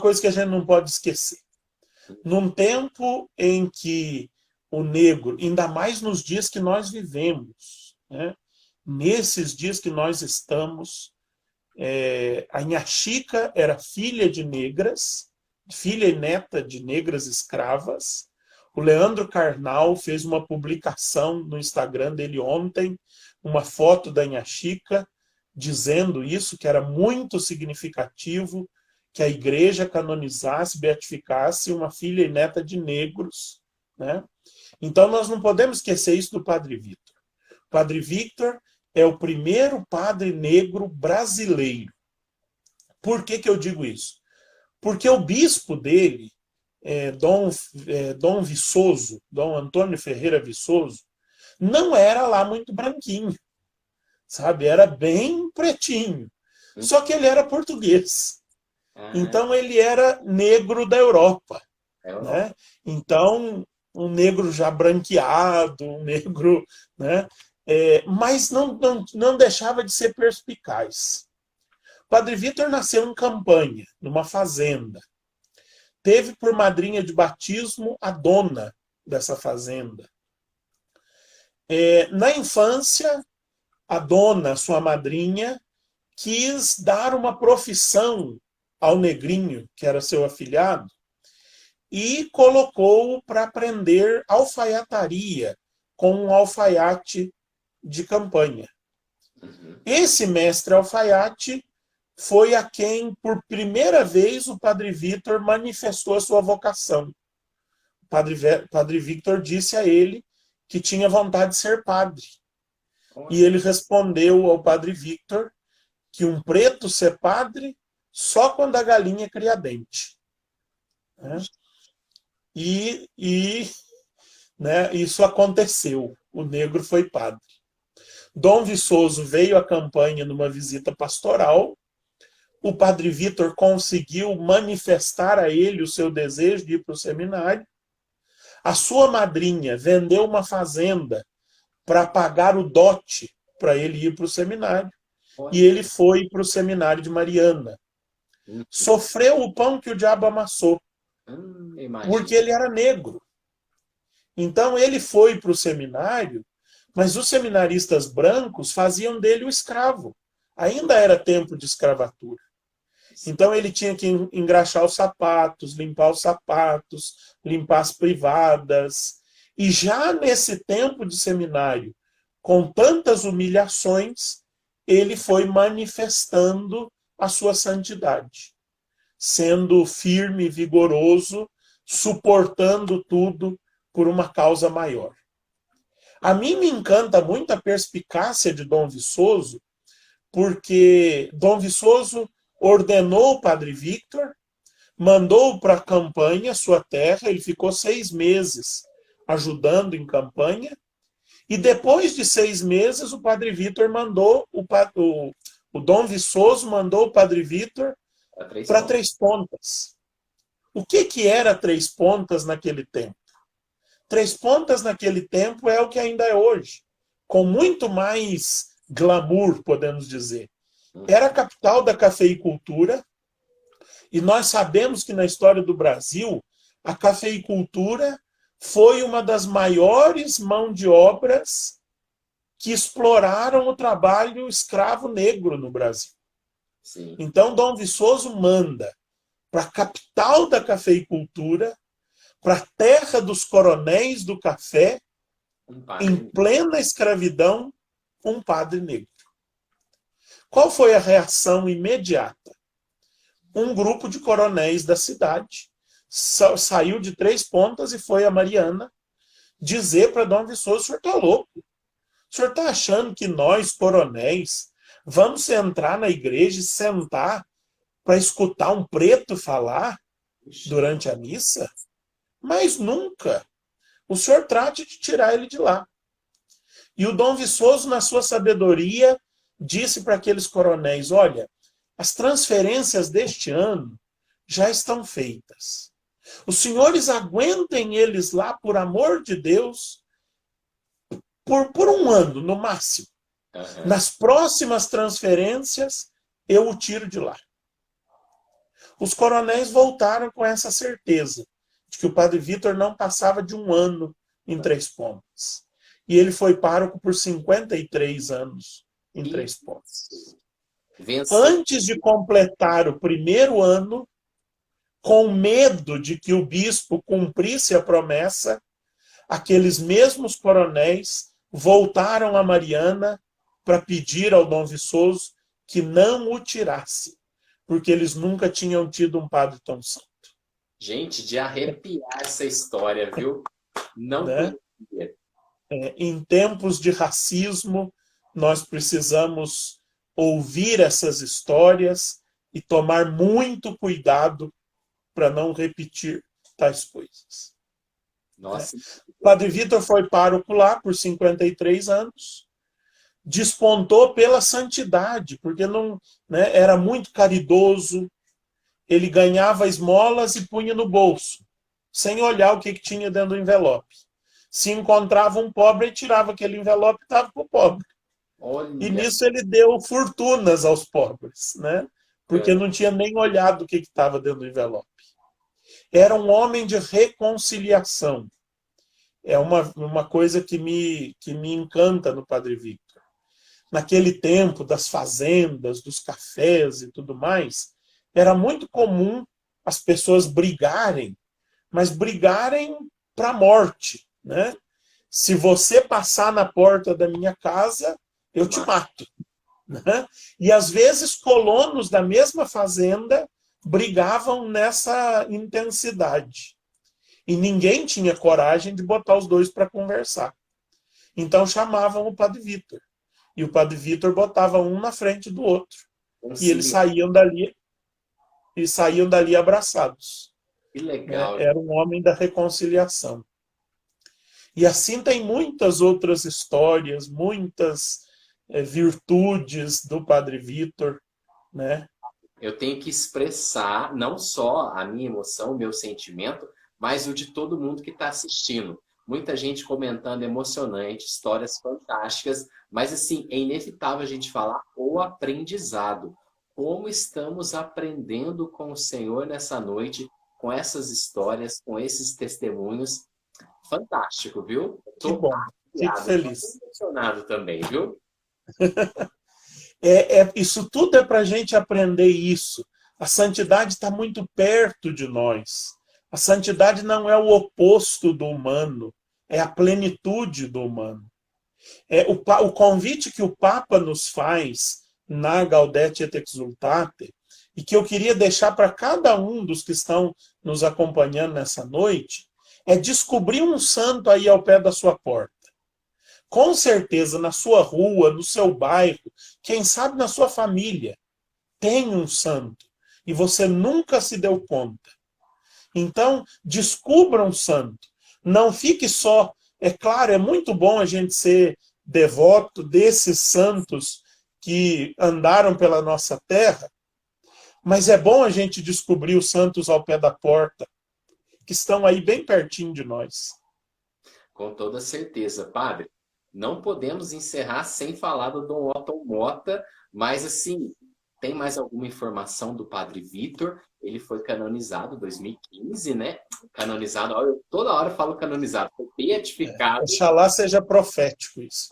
coisa que a gente não pode esquecer. Num tempo em que o negro, ainda mais nos dias que nós vivemos, né? Nesses dias que nós estamos, a Inha Chica era filha de negras, filha e neta de negras escravas. O Leandro Carnal fez uma publicação no Instagram dele ontem, uma foto da Inha Chica, dizendo isso, que era muito significativo que a igreja canonizasse, beatificasse uma filha e neta de negros. Né? Então nós não podemos esquecer isso do Padre Victor. O Padre Victor é o primeiro padre negro brasileiro. Por que eu digo isso? Porque o bispo dele, Dom Viçoso, Dom Antônio Ferreira Viçoso, não era lá muito branquinho, sabe? Era bem pretinho. Só que ele era português. Então ele era negro da Europa. Né? Então, um negro já branqueado, um negro... Né? Mas não deixava de ser perspicaz. Padre Vitor nasceu em Campanha, numa fazenda. Teve por madrinha de batismo a dona dessa fazenda. Na infância, a dona, sua madrinha, quis dar uma profissão ao negrinho, que era seu afilhado, e colocou-o para aprender alfaiataria com um alfaiate de Campanha. Esse mestre alfaiate foi a quem, por primeira vez, o Padre Vitor manifestou a sua vocação. O Padre Vitor disse a ele que tinha vontade de ser padre. E ele respondeu ao Padre Vitor que um preto ser padre só quando a galinha cria dente. Né? Né, isso aconteceu. O negro foi padre. Dom Viçoso veio à Campanha numa visita pastoral. O Padre Vitor conseguiu manifestar a ele o seu desejo de ir para o seminário. A sua madrinha vendeu uma fazenda para pagar o dote para ele ir para o seminário. E ele foi para o seminário de Mariana. Sofreu o pão que o diabo amassou, porque ele era negro. Então ele foi para o seminário, mas os seminaristas brancos faziam dele o escravo. Ainda era tempo de escravatura. Então ele tinha que engraxar os sapatos, limpar as privadas. E já nesse tempo de seminário, com tantas humilhações, ele foi manifestando a sua santidade, sendo firme e vigoroso, suportando tudo por uma causa maior. A mim me encanta muito a perspicácia de Dom Viçoso, porque Dom Viçoso ordenou o Padre Victor, mandou para a Campanha, sua terra, ele ficou 6 meses ajudando em Campanha, e depois de 6 meses o Padre Victor mandou, o Dom Viçoso mandou o Padre Victor para Três Pontas. O que era Três Pontas naquele tempo? Três Pontas naquele tempo é o que ainda é hoje, com muito mais glamour, podemos dizer. Era a capital da cafeicultura, e nós sabemos que na história do Brasil, a cafeicultura foi uma das maiores mãos de obras que exploraram o trabalho escravo negro no Brasil. Sim. Então, Dom Viçoso manda para a capital da cafeicultura, para a terra dos coronéis do café, em plena escravidão, um padre negro. Qual foi a reação imediata? Um grupo de coronéis da cidade saiu de Três Pontas e foi a Mariana dizer para Dom Viçoso: o senhor está louco? O senhor está achando que nós, coronéis, vamos entrar na igreja e sentar para escutar um preto falar durante a missa? Mas nunca. O senhor trate de tirar ele de lá. E o Dom Viçoso, na sua sabedoria, disse para aqueles coronéis: olha, as transferências deste ano já estão feitas. Os senhores aguentem eles lá, por amor de Deus, por um ano, no máximo. Uhum. Nas próximas transferências, eu o tiro de lá. Os coronéis voltaram com essa certeza de que o padre Vítor não passava de um ano em Três Pontas. E ele foi pároco por 53 anos em Três Pontas. Antes de completar o primeiro ano, com medo de que o bispo cumprisse a promessa, aqueles mesmos coronéis voltaram a Mariana para pedir ao Dom Viçoso que não o tirasse, porque eles nunca tinham tido um padre tão santo. Gente, de arrepiar essa história, viu? Não Né? conhecia. Em tempos de racismo, nós precisamos ouvir essas histórias e tomar muito cuidado para não repetir tais coisas. Nossa. O padre Vítor foi pároco lá por 53 anos, despontou pela santidade, porque não, né, era muito caridoso, ele ganhava esmolas e punha no bolso, sem olhar o que tinha dentro do envelope. Se encontrava um pobre, ele tirava aquele envelope e dava para o pobre. Olha. E nisso ele deu fortunas aos pobres, né? Porque não tinha nem olhado o que estava dentro do envelope. Era um homem de reconciliação. É uma coisa que me encanta no Padre Vítor. Naquele tempo das fazendas, dos cafés e tudo mais, era muito comum as pessoas brigarem, mas brigarem para a morte, né? Se você passar na porta da minha casa, eu te mato. Né? E às vezes colonos da mesma fazenda brigavam nessa intensidade. E ninguém tinha coragem de botar os dois para conversar. Então chamavam o Padre Vítor. E o Padre Vítor botava um na frente do outro. E eles saíam dali abraçados. Que legal. Era um homem da reconciliação. E assim tem muitas outras histórias, muitas virtudes do Padre Vítor, né? Eu tenho que expressar não só a minha emoção, o meu sentimento, mas o de todo mundo que está assistindo. Muita gente comentando emocionante, histórias fantásticas, mas assim, é inevitável a gente falar o aprendizado. Como estamos aprendendo com o Senhor nessa noite, com essas histórias, com esses testemunhos. Fantástico, viu? Que bom, fico feliz. Tô emocionado também, viu? Isso tudo é para a gente aprender isso. A santidade está muito perto de nós. A santidade não é o oposto do humano, é a plenitude do humano. O convite que o Papa nos faz na Gaudete et Exsultate, e que eu queria deixar para cada um dos que estão nos acompanhando nessa noite, é descobrir um santo aí ao pé da sua porta. Com certeza, na sua rua, no seu bairro, quem sabe na sua família, tem um santo. E você nunca se deu conta. Então, descubra um santo. Não fique só... É claro, é muito bom a gente ser devoto desses santos que andaram pela nossa terra, mas é bom a gente descobrir os santos ao pé da porta, que estão aí bem pertinho de nós. Com toda certeza, padre. não podemos encerrar sem falar do Dom Otton Mota, mas assim, tem mais alguma informação do Padre Vitor? Ele foi canonizado em 2015, né? Canonizado, olha, eu toda hora falo canonizado, foi beatificado. Oxalá seja profético isso.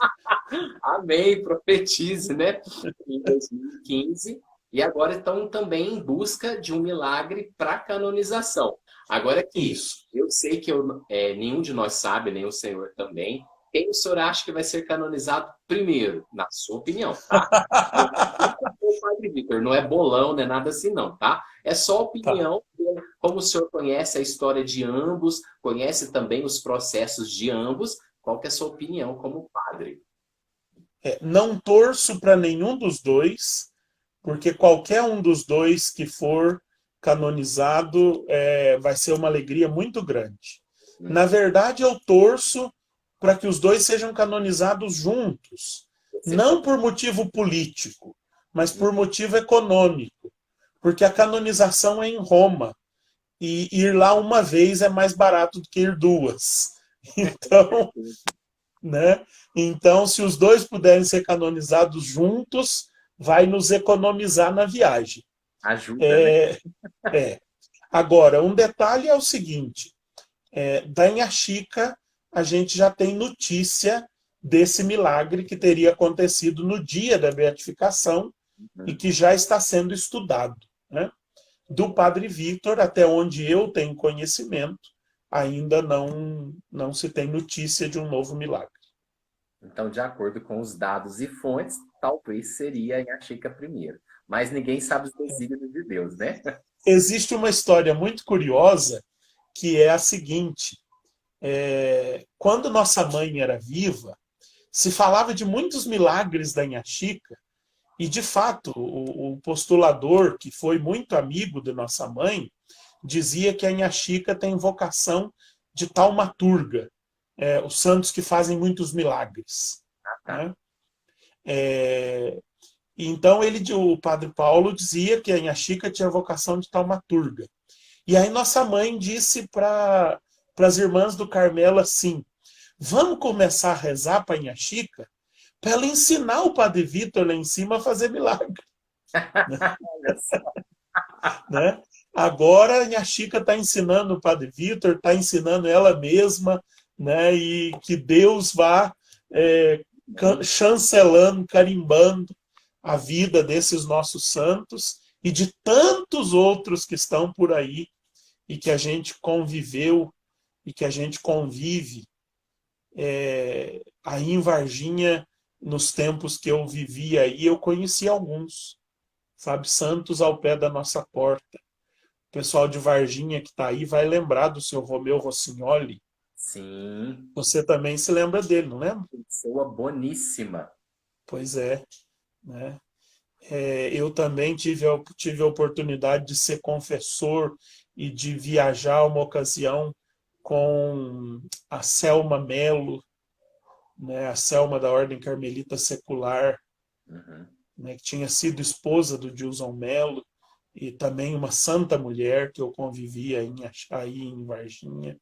Amém, profetize, né? Em 2015. E agora estão também em busca de um milagre para canonização. Agora aqui, Isso. eu sei que nenhum de nós sabe, nem o senhor também, quem o senhor acha que vai ser canonizado primeiro, na sua opinião, tá? O Padre Vitor, não é bolão, não é nada assim não, tá? É só Tá. opinião, como o senhor conhece a história de ambos, conhece também os processos de ambos, qual que é a sua opinião como padre? Não torço para nenhum dos dois, porque qualquer um dos dois que for canonizado vai ser uma alegria muito grande. Na verdade, eu torço para que os dois sejam canonizados juntos, não por motivo político, mas por motivo econômico, porque a canonização é em Roma e ir lá uma vez é mais barato do que ir duas. Então, né? Então, se os dois puderem ser canonizados juntos, vai nos economizar na viagem. Ajuda, né? É, é. Agora, um detalhe é o seguinte: da Inhaxica, a gente já tem notícia desse milagre que teria acontecido no dia da beatificação e que já está sendo estudado, né? Do Padre Vitor, até onde eu tenho conhecimento, ainda não se tem notícia de um novo milagre. Então, de acordo com os dados e fontes, talvez seria em Chica primeiro. Mas ninguém sabe os desígnios de Deus, né? Existe uma história muito curiosa que é a seguinte: quando nossa mãe era viva, se falava de muitos milagres da Inhaxica, e de fato o postulador, que foi muito amigo de nossa mãe, dizia que a Inhaxica tem vocação de taumaturga, os santos que fazem muitos milagres. Tá. Né? Então o padre Paulo dizia que a Inhaxica tinha vocação de taumaturga. E aí nossa mãe disse para as irmãs do Carmelo assim: vamos começar a rezar para a Inhaxica para ela ensinar o Padre Vitor lá em cima a fazer milagre. Olha só. Né? Agora a Inhaxica está ensinando o Padre Vitor, está ensinando ela mesma, né? E que Deus vá chancelando, carimbando a vida desses nossos santos e de tantos outros que estão por aí e que a gente conviveu e que a gente convive aí em Varginha. Nos tempos que eu vivi aí, eu conheci alguns, sabe, santos ao pé da nossa porta. O pessoal de Varginha que está aí vai lembrar do seu Romeu Rossignoli. Sim. Você também se lembra dele, não lembra? Pessoa boníssima. Pois é, né? Eu também tive a oportunidade de ser confessor e de viajar uma ocasião com a Selma Melo, né? A Selma da Ordem Carmelita Secular, né? Que tinha sido esposa do Gilson Melo, e também uma santa mulher que eu convivia aí em Varginha.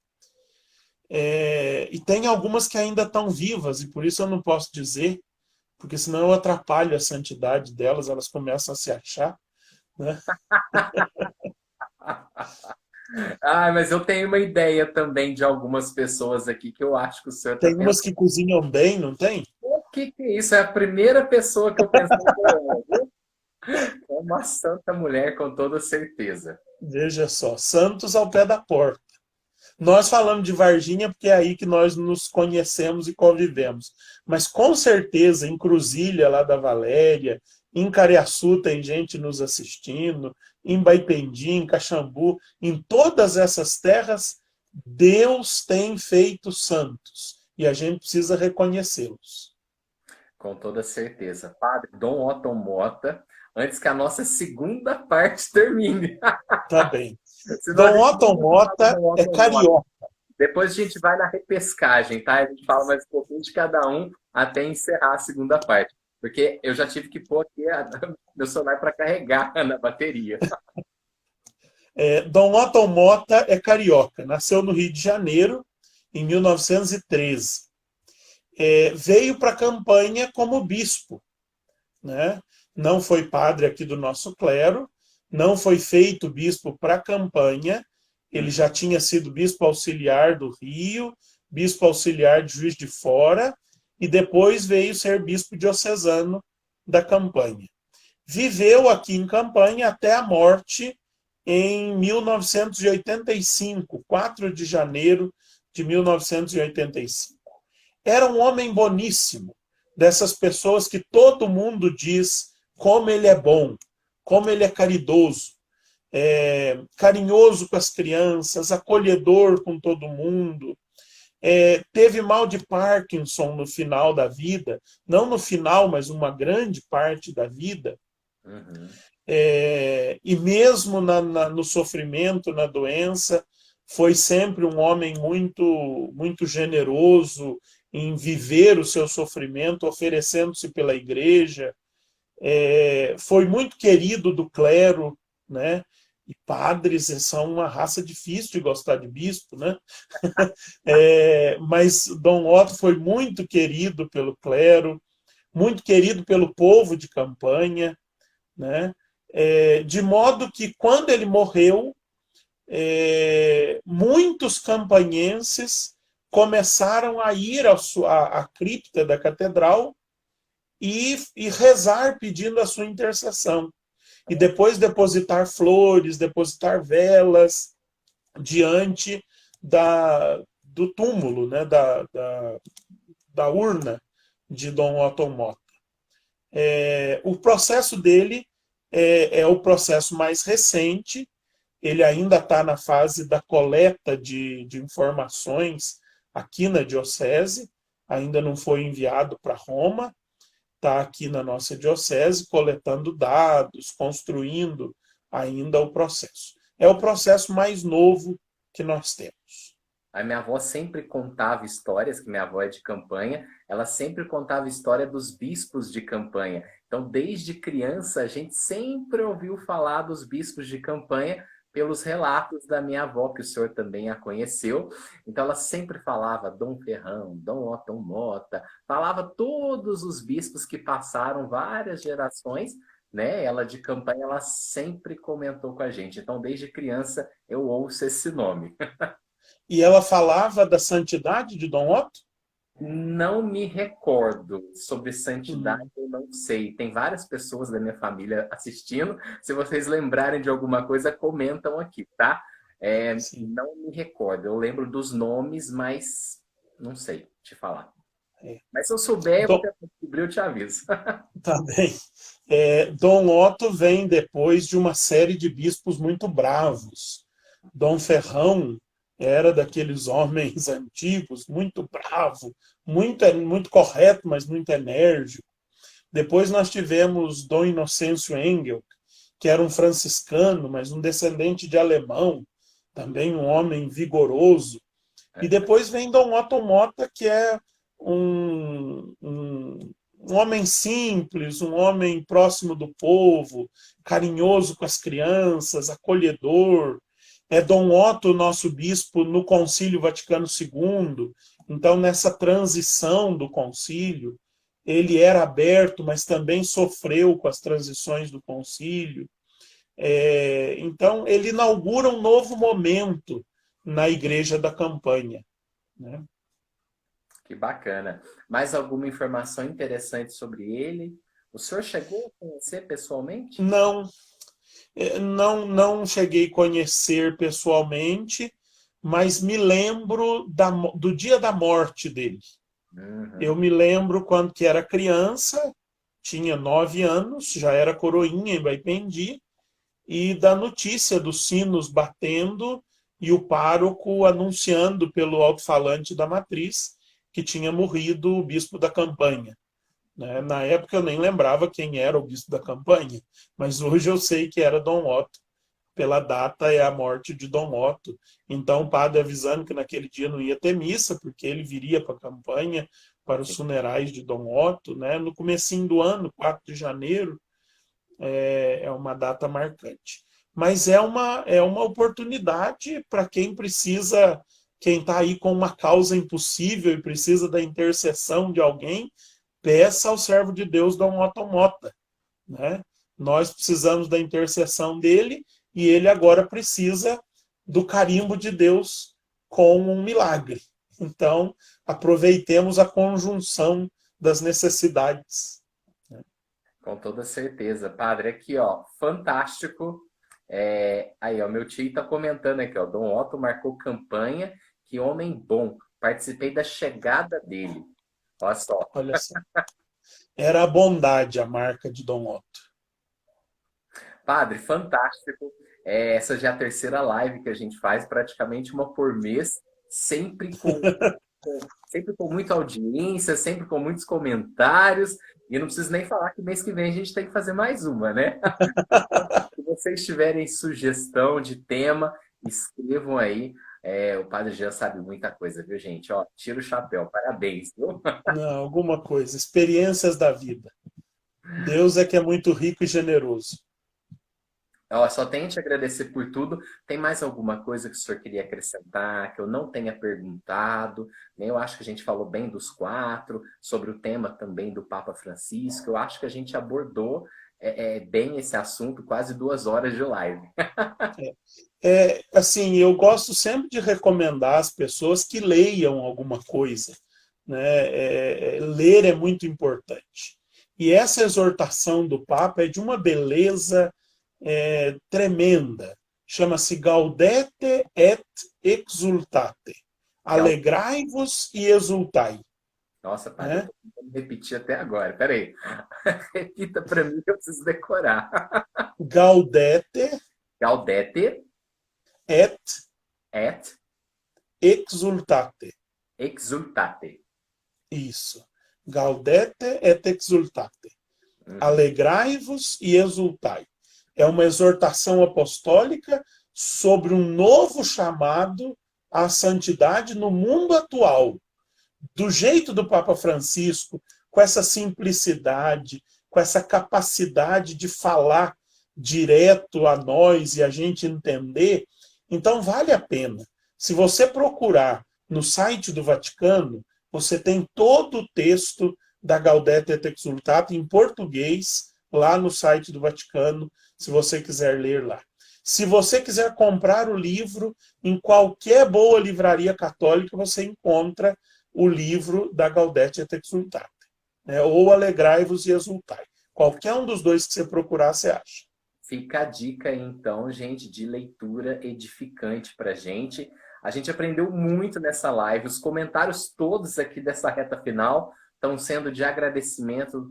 E tem algumas que ainda estão vivas, e por isso eu não posso dizer, porque senão eu atrapalho a santidade delas, elas começam a se achar. Né? Mas eu tenho uma ideia também de algumas pessoas aqui que eu acho que o senhor está Tem umas pensando. que cozinham bem, não tem? O que é isso? É a primeira pessoa que eu pensei nela, viu? É uma santa mulher, com toda certeza. Veja só, santos ao pé da porta. Nós falamos de Varginha porque é aí que nós nos conhecemos e convivemos. Mas com certeza em Cruzilha, lá da Valéria, em Cariaçu tem gente nos assistindo, em Baipendi, em Caxambu, em todas essas terras, Deus tem feito santos. E a gente precisa reconhecê-los. Com toda certeza. Padre Dom Otton Mota, antes que a nossa segunda parte termine. Tá bem. Senão a Dom gente Otton não fala do Mota Dom é Otton Mota. carioca. Depois a gente vai na repescagem, tá? A gente fala mais um pouquinho de cada um até encerrar a segunda parte. Porque eu já tive que pôr aqui meu celular para carregar na bateria. Dom Otton Mota é carioca. Nasceu no Rio de Janeiro, em 1913. veio para a campanha como bispo, né? Não foi padre aqui do nosso clero, não foi feito bispo para a campanha, ele já tinha sido bispo auxiliar do Rio, bispo auxiliar de Juiz de Fora, e depois veio ser bispo diocesano da campanha. Viveu aqui em Campanha até a morte em 1985, 4 de janeiro de 1985. Era um homem boníssimo, dessas pessoas que todo mundo diz como ele é bom, como ele é caridoso, carinhoso com as crianças, acolhedor com todo mundo. Teve mal de Parkinson no final da vida, não no final, mas uma grande parte da vida. Uhum. E mesmo no sofrimento, na doença, foi sempre um homem muito generoso em viver o seu sofrimento, oferecendo-se pela igreja. Foi muito querido do clero, né? E padres são uma raça difícil de gostar de bispo, né? Mas Dom Otto foi muito querido pelo clero, muito querido pelo povo de Campanha, né? De modo que, quando ele morreu, muitos campanhenses começaram a ir à cripta da catedral e rezar pedindo a sua intercessão. E depois depositar flores, depositar velas diante do túmulo, né, da urna de Dom Otto Mota. O processo dele é o processo mais recente, ele ainda está na fase da coleta de informações aqui na diocese, ainda não foi enviado para Roma, está aqui na nossa diocese, coletando dados, construindo ainda o processo. É o processo mais novo que nós temos. A minha avó sempre contava histórias, que minha avó é de Campanha, ela sempre contava história dos bispos de Campanha. Então, desde criança, a gente sempre ouviu falar dos bispos de Campanha pelos relatos da minha avó, que o senhor também a conheceu. Então, ela sempre falava Dom Ferrão, Dom Otto Mota, falava todos os bispos que passaram várias gerações, né? Ela de Campanha, ela sempre comentou com a gente. Então, desde criança, eu ouço esse nome. E ela falava da santidade de Dom Otto? Não me recordo sobre santidade, eu não sei. Tem várias pessoas da minha família assistindo. Se vocês lembrarem de alguma coisa, comentam aqui, tá? Não me recordo. Eu lembro dos nomes, mas não sei te falar. Mas se eu souber, eu vou tentar descobrir, eu te aviso. Tá bem. Dom Otto vem depois de uma série de bispos muito bravos. Dom Ferrão era daqueles homens antigos, muito bravo, muito correto, mas muito enérgico. Depois nós tivemos Dom Inocêncio Engel, que era um franciscano, mas um descendente de alemão, também um homem vigoroso. E depois vem Dom Otto Mota, que é um homem simples, um homem próximo do povo, carinhoso com as crianças, acolhedor. Dom Otto, nosso bispo, no Concílio Vaticano II. Então, nessa transição do concílio, ele era aberto, mas também sofreu com as transições do concílio. Então, ele inaugura um novo momento na Igreja da Campanha, né? Que bacana. Mais alguma informação interessante sobre ele? O senhor chegou a conhecer pessoalmente? Não cheguei a conhecer pessoalmente, mas me lembro do dia da morte dele. Uhum. Eu me lembro quando que era criança, tinha 9 anos, já era coroinha em Baipendi, e da notícia dos sinos batendo e o pároco anunciando pelo alto-falante da matriz que tinha morrido o bispo da Campanha. Na época eu nem lembrava quem era o bispo da Campanha, mas hoje eu sei que era Dom Otto. Pela data é a morte de Dom Otto. Então o padre avisando que naquele dia não ia ter missa, porque ele viria para a Campanha, para os funerais de Dom Otto, né? No comecinho do ano, 4 de janeiro, é uma data marcante. Mas é uma oportunidade para quem precisa quem está aí com uma causa impossível e precisa da intercessão de alguém, peça ao servo de Deus Dom Otto Mota, né? Nós precisamos da intercessão dele e ele agora precisa do carimbo de Deus com um milagre. Então, aproveitemos a conjunção das necessidades. Com toda certeza. Padre, aqui, ó, fantástico. Aí, ó, meu tio tá comentando aqui, ó, Dom Otto marcou campanha, que homem bom. Participei da chegada dele. Olha só. Olha só. Era a bondade a marca de Dom Otto. Padre, fantástico. Essa já é a terceira live que a gente faz, praticamente uma por mês, sempre sempre com muita audiência, sempre com muitos comentários. E eu não preciso nem falar que mês que vem a gente tem que fazer mais uma, né? Se vocês tiverem sugestão de tema, escrevam aí. O Padre Jean sabe muita coisa, viu, gente? Ó, tira o chapéu, parabéns, viu? Não, alguma coisa. Experiências da vida. Deus é que é muito rico e generoso. Ó, só tenho a te agradecer por tudo. Tem mais alguma coisa que o senhor queria acrescentar, que eu não tenha perguntado? Eu acho que a gente falou bem dos quatro, sobre o tema também do Papa Francisco. Eu acho que a gente abordou bem esse assunto, quase 2 horas de live. Assim, eu gosto sempre de recomendar às pessoas que leiam alguma coisa, né? Ler é muito importante. E essa exortação do Papa é de uma beleza tremenda. Chama-se Gaudete et Exultate. Alegrai-vos e exultai. Nossa, Padre, eu tô tentando repetir até agora. Peraí. Repita para mim que eu preciso decorar. Gaudete Gaudete et exultate. exultate. Isso. Gaudete et exultate. Alegrai-vos e exultai. É uma exortação apostólica sobre um novo chamado à santidade no mundo atual. Do jeito do Papa Francisco, com essa simplicidade, com essa capacidade de falar direto a nós e a gente entender, então vale a pena. Se você procurar no site do Vaticano, você tem todo o texto da Gaudete et Exultate em português, lá no site do Vaticano, se você quiser ler lá. Se você quiser comprar o livro, em qualquer boa livraria católica, você encontra o livro da Gaudete et Exultate, né? Ou Alegrai-vos e Exultai. Qualquer um dos dois que você procurar, você acha. Fica a dica aí, então, gente, de leitura edificante pra gente. A gente aprendeu muito nessa live. Os comentários todos aqui dessa reta final estão sendo de agradecimento,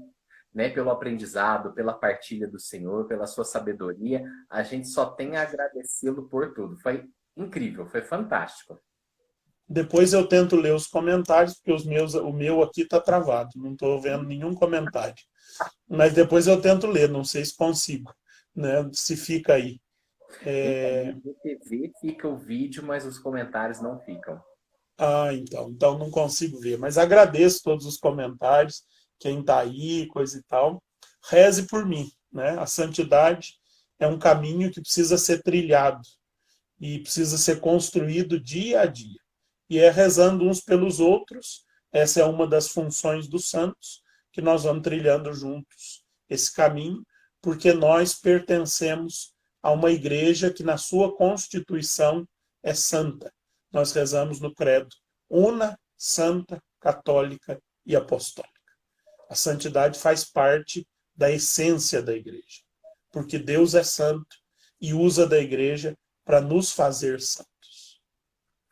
né, pelo aprendizado, pela partilha do Senhor, pela sua sabedoria. A gente só tem a agradecê-lo por tudo. Foi incrível, foi fantástico. Depois eu tento ler os comentários, porque o meu aqui está travado. Não estou vendo nenhum comentário. Mas depois eu tento ler, não sei se consigo, né? Se fica aí. No TV fica o vídeo, mas os comentários não ficam. Então não consigo ver. Mas agradeço todos os comentários, quem está aí, coisa e tal. Reze por mim, né? A santidade é um caminho que precisa ser trilhado e precisa ser construído dia a dia. E é rezando uns pelos outros. Essa é uma das funções dos santos, que nós vamos trilhando juntos esse caminho, porque nós pertencemos a uma igreja que na sua constituição é santa. Nós rezamos no credo, una, santa, católica e apostólica. A santidade faz parte da essência da igreja, porque Deus é santo e usa da igreja para nos fazer santos.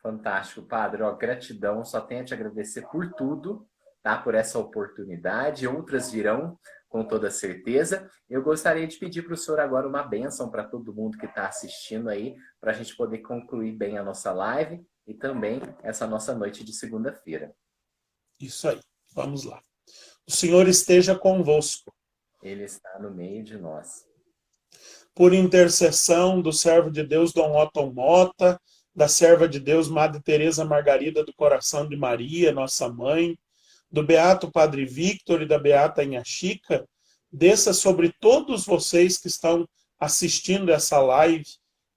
Fantástico, Padre. Ó, gratidão, só tenho a te agradecer por tudo, tá? Por essa oportunidade. Outras virão, com toda certeza. Eu gostaria de pedir para o senhor agora uma bênção para todo mundo que está assistindo aí, para a gente poder concluir bem a nossa live e também essa nossa noite de segunda-feira. Isso aí, vamos lá. O Senhor esteja convosco. Ele está no meio de nós. Por intercessão do servo de Deus Dom Otto Mota, da serva de Deus Madre Teresa Margarida do Coração de Maria, nossa mãe, do Beato Padre Victor e da Beata Inha Chica, desça sobre todos vocês que estão assistindo essa live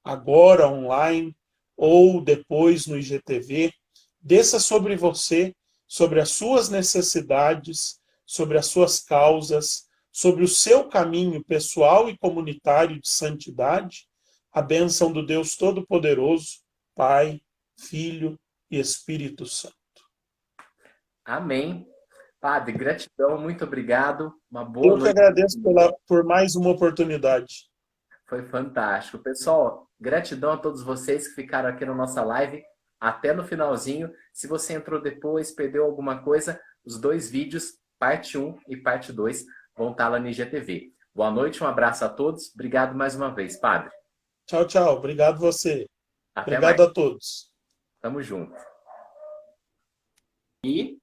agora online ou depois no IGTV, desça sobre você, sobre as suas necessidades, sobre as suas causas, sobre o seu caminho pessoal e comunitário de santidade, a bênção do Deus Todo-Poderoso, Pai, Filho e Espírito Santo. Amém. Padre, gratidão, muito obrigado. Uma boa Eu que noite. agradeço por mais uma oportunidade. Foi fantástico. Pessoal, gratidão a todos vocês que ficaram aqui na nossa live até no finalzinho. Se você entrou depois, perdeu alguma coisa, os 2 vídeos, parte 1 e parte 2, vão estar lá no IGTV. Boa noite, um abraço a todos. Obrigado mais uma vez, Padre. Tchau, tchau. Obrigado você. Até mais. Obrigado a todos. Tamo junto. E